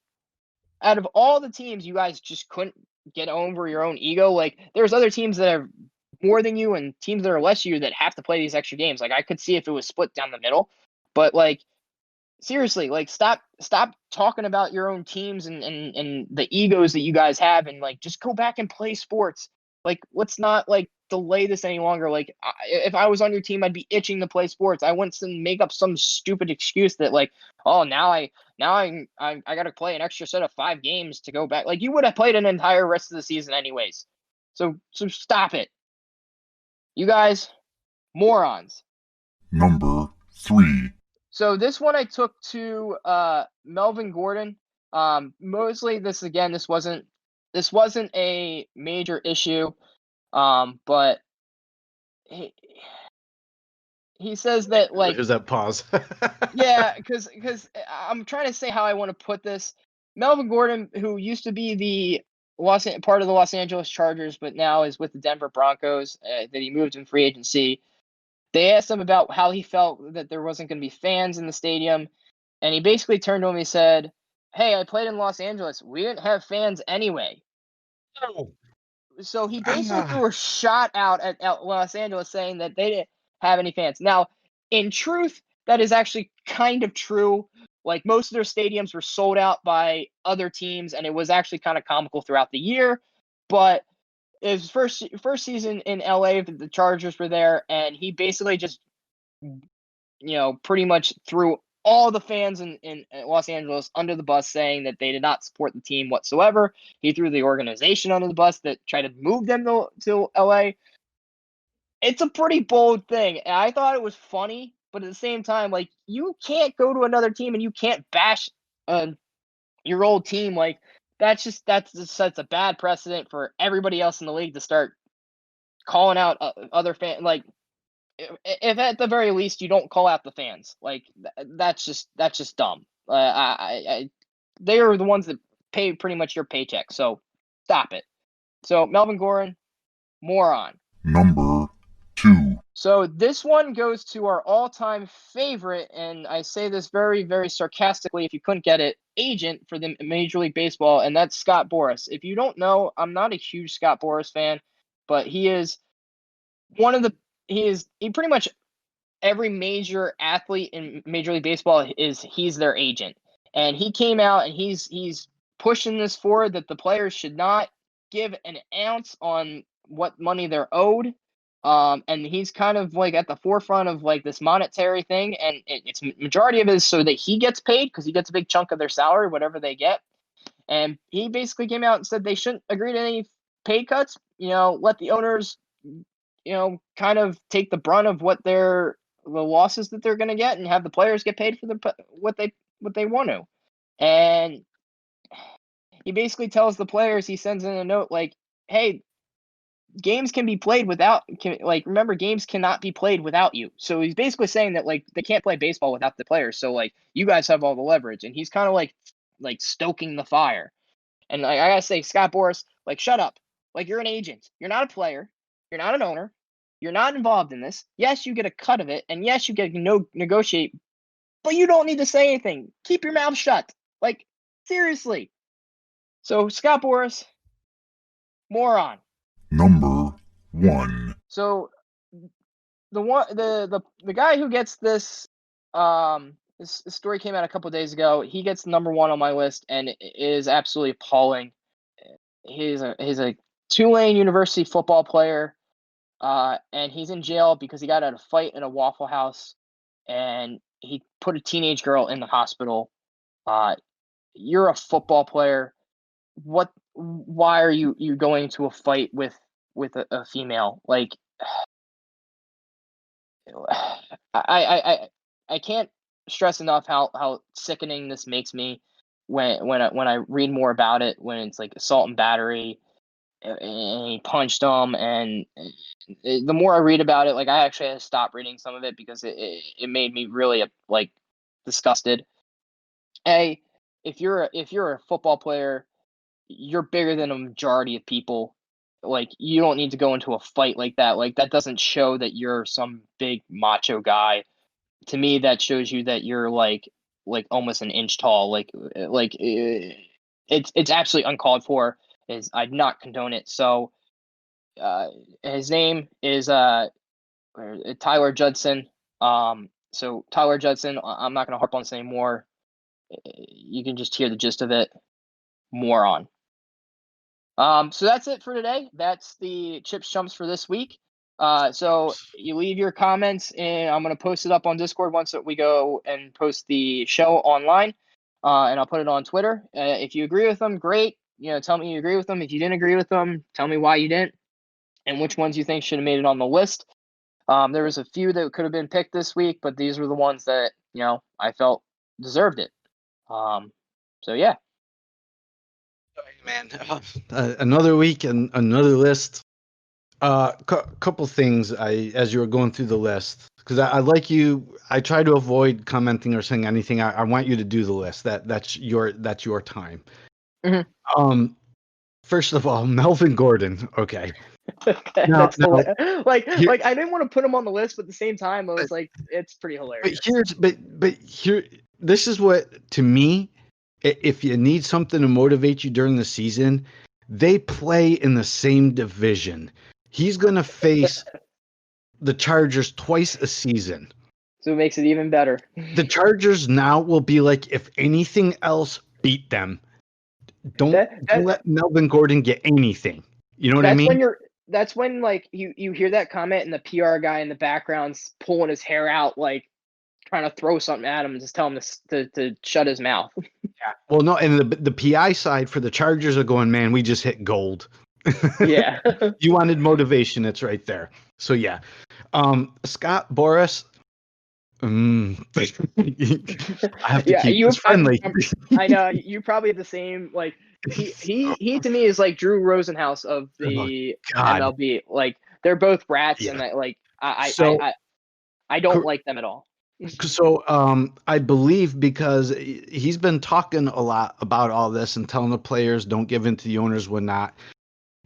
out of all the teams, you guys just couldn't get over your own ego. Like, there's other teams that are more than you and teams that are less you that have to play these extra games. Like, I could see if it was split down the middle, but like, seriously, like, stop talking about your own teams and the egos that you guys have, and like, just go back and play sports. Like, let's not like delay this any longer. Like, if I was on your team, I'd be itching to play sports. I wouldn't make up some stupid excuse that like, oh, now I got to play an extra set of 5 games to go back. Like, you would have played an entire rest of the season anyways. So stop it, you guys, morons. Number 3. So this one I took to Melvin Gordon. Mostly this wasn't a major issue, but he says that, like, There's that pause. yeah, because I'm trying to say how I want to put this. Melvin Gordon, who used to be the part of the Los Angeles Chargers, but now is with the Denver Broncos, that he moved in free agency. They asked him about how he felt that there wasn't going to be fans in the stadium, and he basically turned to him and he said, "Hey, I played in Los Angeles. We didn't have fans anyway." Oh. So he basically threw a shot out at Los Angeles saying that they didn't have any fans. Now, in truth, that is actually kind of true. Like, most of their stadiums were sold out by other teams, and it was actually kind of comical throughout the year. But his first season in LA, the Chargers were there, and he basically just, pretty much threw all the fans in Los Angeles under the bus, saying that they did not support the team whatsoever. He threw the organization under the bus that tried to move them to LA. It's a pretty bold thing, and I thought it was funny, but at the same time, like, you can't go to another team and you can't bash your old team. Like, that just sets a bad precedent for everybody else in the league to start calling out other fans. Like, if at the very least you don't call out the fans, like, that's just dumb. They are the ones that pay pretty much your paycheck, so stop it. So Melvin Gordon, moron. Number 2. So this one goes to our all-time favorite, and I say this very, very sarcastically if you couldn't get it, agent for the Major League Baseball, and that's Scott Boras. If you don't know, I'm not a huge Scott Boras fan, but he is he pretty much every major athlete in Major League Baseball he's their agent. And he came out and he's pushing this forward that the players should not give an ounce on what money they're owed. And he's kind of like at the forefront of like this monetary thing, and it's majority of it is so that he gets paid because he gets a big chunk of their salary, whatever they get. And he basically came out and said they shouldn't agree to any pay cuts. Let the owners, kind of take the brunt of the losses that they're going to get, and have the players get paid for what they want to. And he basically tells the players, he sends in a note like, hey, games can be played remember, games cannot be played without you. So he's basically saying that, like, they can't play baseball without the players. So, like, you guys have all the leverage. And he's kind of like stoking the fire. And I gotta say, Scott Boras, like, shut up. Like, you're an agent. You're not a player. You're not an owner. You're not involved in this. Yes, you get a cut of it. And yes, you get to negotiate. But you don't need to say anything. Keep your mouth shut. Like, seriously. So, Scott Boras, moron. Number 1. So the guy who gets this this story came out a couple of days ago. He gets number 1 on my list, and it is absolutely appalling. He's a Tulane University football player, and he's in jail because he got in a fight in a Waffle House, and he put a teenage girl in the hospital. You're a football player. Why are you going to a fight with a female? Like, I can't stress enough how sickening this makes me when I read more about it, when it's like assault and battery, and he punched him. And the more I read about it, like, I actually had to stop reading some of it because it made me really like disgusted. If you're a football player, you're bigger than a majority of people. Like, you don't need to go into a fight like that. Like, that doesn't show that you're some big macho guy. To me, that shows you that you're like almost an inch tall. It's absolutely uncalled for. I'd not condone it. So his name is Tyler Judson. So Tyler Judson, I'm not going to harp on this anymore. You can just hear the gist of it. Moron. So that's it for today. That's the Chips Chumps for this week. So you leave your comments, and I'm going to post it up on Discord once we go and post the show online. And I'll put it on Twitter. If you agree with them, great. Tell me you agree with them. If you didn't agree with them, tell me why you didn't, and which ones you think should have made it on the list. There was a few that could have been picked this week, but these were the ones that, I felt deserved it. So yeah. Man, another week and another list. Couple things as you were going through the list, because I like you. I try to avoid commenting or saying anything. I want you to do the list. That's your time. Mm-hmm. First of all, Melvin Gordon. Okay. Okay, now, I didn't want to put him on the list, but at the same time, I was like, it's pretty hilarious. But here, this is what, to me, if you need something to motivate you during the season, they play in the same division. He's going to face the Chargers twice a season. So it makes it even better. The Chargers now will be like, if anything else, beat them. Don't let Melvin Gordon get anything. You know what I mean? That's when, like, you hear that comment and the PR guy in the background's pulling his hair out, like, trying to throw something at him and just tell him to shut his mouth. Yeah. Well, no, and the PI side for the Chargers are going, man, we just hit gold. Yeah. You wanted motivation, it's right there. So yeah. Scott Boras. I have to keep this friendly. I know you probably have the same, like, he to me is like Drew Rosenhaus of the God. MLB. Like, they're both rats, Yeah. and that, like, I So don't like them at all. So I believe because he's been talking a lot about all this and telling the players don't give in to the owners when not.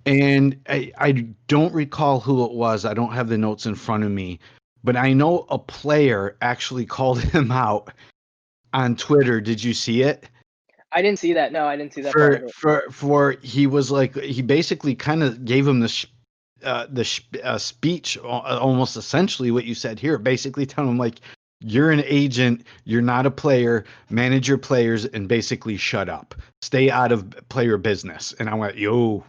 And I don't recall who it was. I don't have the notes in front of me, but I know a player actually called him out on Twitter. Did you see it? I didn't see that. No, I didn't see that part of it. For he was like, he basically kind of gave him the speech, almost essentially what you said here, basically telling him like, you're an agent, you're not a player, manage your players and basically shut up. Stay out of player business. And I went, yo.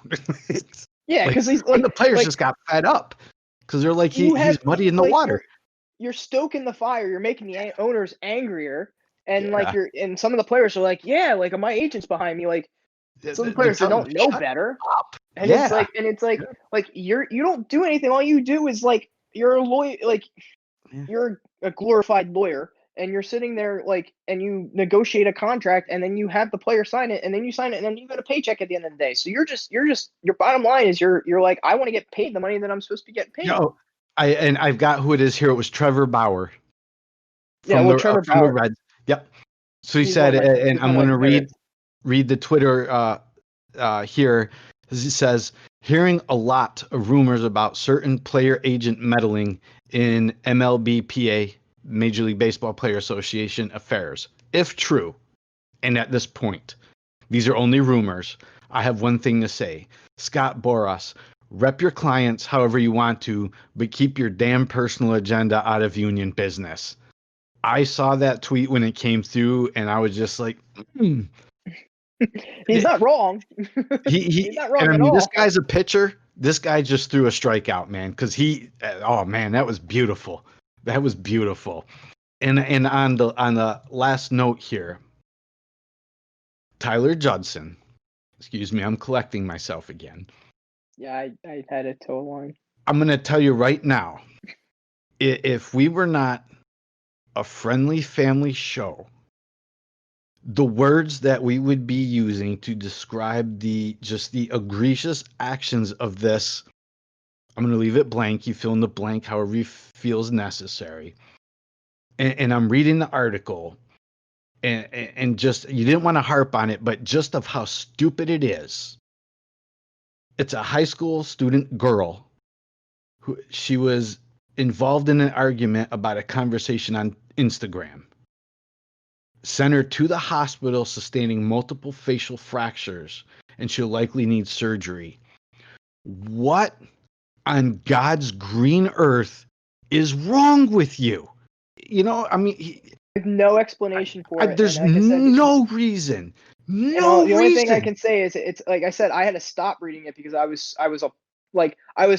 Yeah, because he's like, the players just got fed up because they're like, he's muddying the water. You're stoking the fire, you're making the owners angrier, and Yeah. like and some of the players are like, yeah, like my agent's behind me. Like, some of the players that don't know better. And Yeah. it's like you don't do anything. All you do is like, you're a lawyer, like, you're a glorified lawyer, and you're sitting there like, and you negotiate a contract, and then you have the player sign it, and then you sign it, and then you get a paycheck at the end of the day. So you're just your bottom line is you're like, I want to get paid the money that I'm supposed to be getting paid. No, I've got who it is here. It was Trevor Bauer. Trevor Bauer. The Reds. Yep. So he said, and I'm going to read the Twitter here. He says, hearing a lot of rumors about certain player agent meddling in MLBPA, Major League Baseball Player Association affairs. If true, and at this point, these are only rumors, I have one thing to say. Scott Boras, rep your clients however you want to, but keep your damn personal agenda out of union business. I saw that tweet when it came through, and I was just like, He's not wrong. He's not wrong at all. This guy's a pitcher. This guy just threw a strikeout, man, because oh man, that was beautiful. That was beautiful. And on the last note here, Tyler Judson. Excuse me, I'm collecting myself again. Yeah, I had a toe line. I'm going to tell you right now, if we were not a friendly family show, the words that we would be using to describe the egregious actions of this, I'm going to leave it blank. You fill in the blank however you feel is necessary. And I'm reading the article, and just, you didn't want to harp on it, but just of how stupid it is. It's a high school student girl who she was involved in an argument about a conversation on Instagram. Sent her to the hospital sustaining multiple facial fractures, and she'll likely need surgery. What on God's green earth is wrong with you? You know, I mean, there's no explanation for it. There's no reason. The only thing I can say is, it's like I said, I had to stop reading it because I was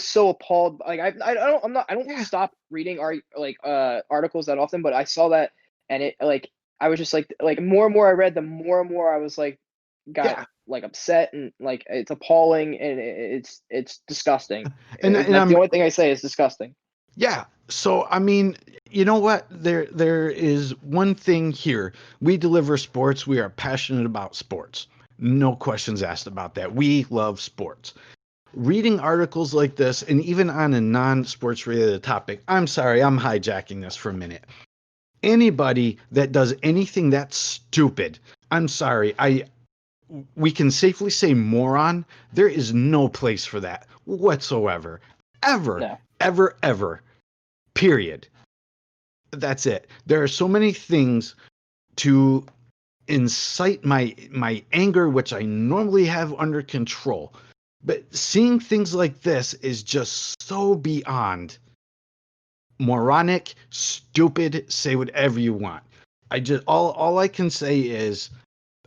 so appalled. Like, I don't stop reading articles that often, but I saw that, and it, like, I was just like more and more I read, the more and more I was like, like upset, and like, it's appalling, and it's disgusting. And that's the only thing I say is disgusting. Yeah. So, I mean, you know what? There is one thing here. We deliver sports. We are passionate about sports. No questions asked about that. We love sports. Reading articles like this, and even on a non-sports related topic, I'm sorry, I'm hijacking this for a minute. Anybody that does anything that's stupid, I'm sorry, we can safely say moron. There is no place for that whatsoever. Ever. Period. That's it. There are so many things to incite my anger, which I normally have under control. But seeing things like this is just so beyond moronic, stupid, say whatever you want. All I can say is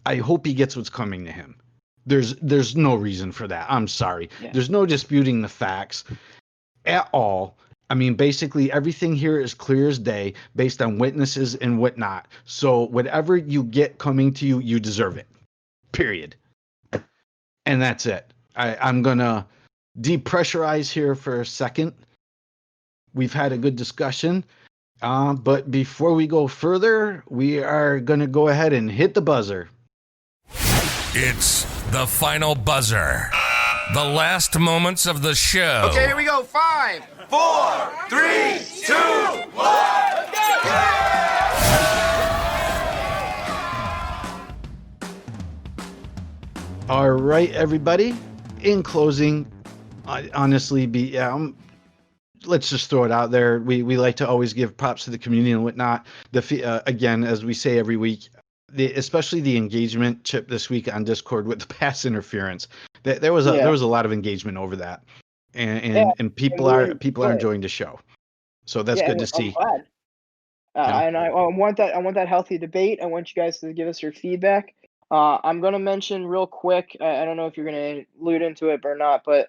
I hope he gets what's coming to him. There's no reason for that. I'm sorry. Yeah. There's no disputing the facts at all. I mean, basically everything here is clear as day based on witnesses and whatnot. So whatever you get coming to you, you deserve it. Period. And that's it. I'm going to depressurize here for a second. We've had a good discussion. But before we go further, we are going to go ahead and hit the buzzer. It's the final buzzer. The last moments of the show. Okay, here we go. 5, 4, 3, 2, 1. All right, everybody. In closing, honestly, let's just throw it out there. We like to always give props to the community and whatnot. Again, as we say every week, especially the engagement, Chip, this week on Discord with the pass interference. There was a lot of engagement over that, and people are enjoying the show. So that's good to see. I'm glad. And I want that healthy debate. I want you guys to give us your feedback. I'm going to mention real quick. I don't know if you're going to allude into it or not, but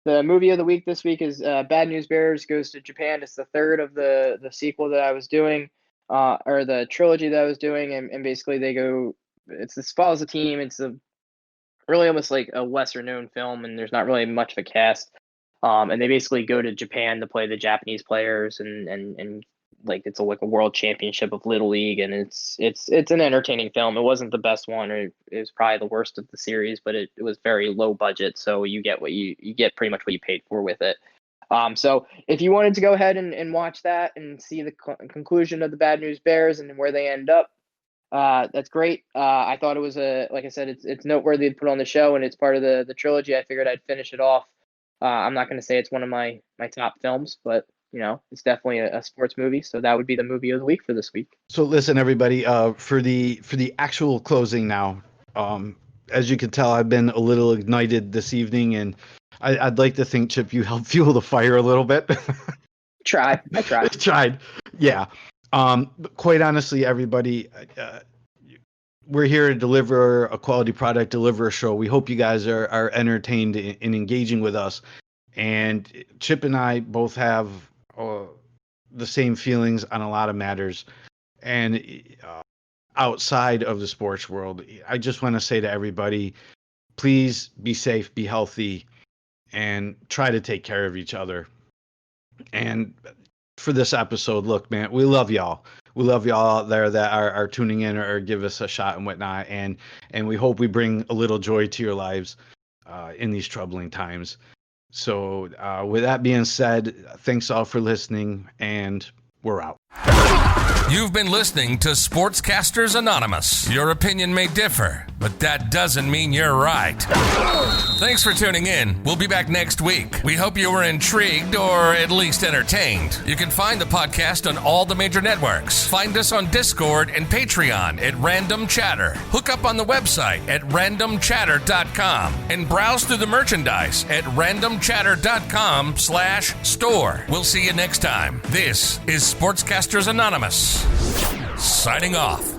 the movie of the week this week is Bad News Bears Goes to Japan. It's the third of the sequel that I was doing, or the trilogy that I was doing, and basically this follows a team. It's really almost like a lesser known film, and there's not really much of a cast. And they basically go to Japan to play the Japanese players, and like it's like a world championship of Little League, and it's an entertaining film. It wasn't the best one, or it was probably the worst of the series, but it was very low budget, so you get you get pretty much what you paid for with it. So if you wanted to go ahead and watch that and see the conclusion of the Bad News Bears and where they end up, that's great. I thought it was like I said, it's noteworthy to put on the show, and it's part of the trilogy. I figured I'd finish it off. I'm not going to say it's one of my top films, but it's definitely a sports movie. So that would be the movie of the week for this week. So listen, everybody, for the actual closing now, as you can tell, I've been a little ignited this evening, and I'd like to think, Chip, you helped fuel the fire a little bit. I tried. Yeah. Quite honestly, everybody, we're here to deliver a quality product, deliver a show. We hope you guys are entertained and engaging with us. And Chip and I both have the same feelings on a lot of matters. And outside of the sports world, I just want to say to everybody, please be safe, be healthy, and try to take care of each other. And for this episode, look, man, we love y'all. We love y'all out there that are tuning in or give us a shot and whatnot. And we hope we bring a little joy to your lives in these troubling times. So with that being said, thanks all for listening, and we're out. You've been listening to Sportscasters Anonymous. Your opinion may differ, but that doesn't mean you're right. Thanks for tuning in. We'll be back next week. We hope you were intrigued or at least entertained. You can find the podcast on all the major networks. Find us on Discord and Patreon at Random Chatter. Hook up on the website at randomchatter.com and browse through the merchandise at randomchatter.com/store. We'll see you next time. This is Sportscasters Anonymous. Signing off.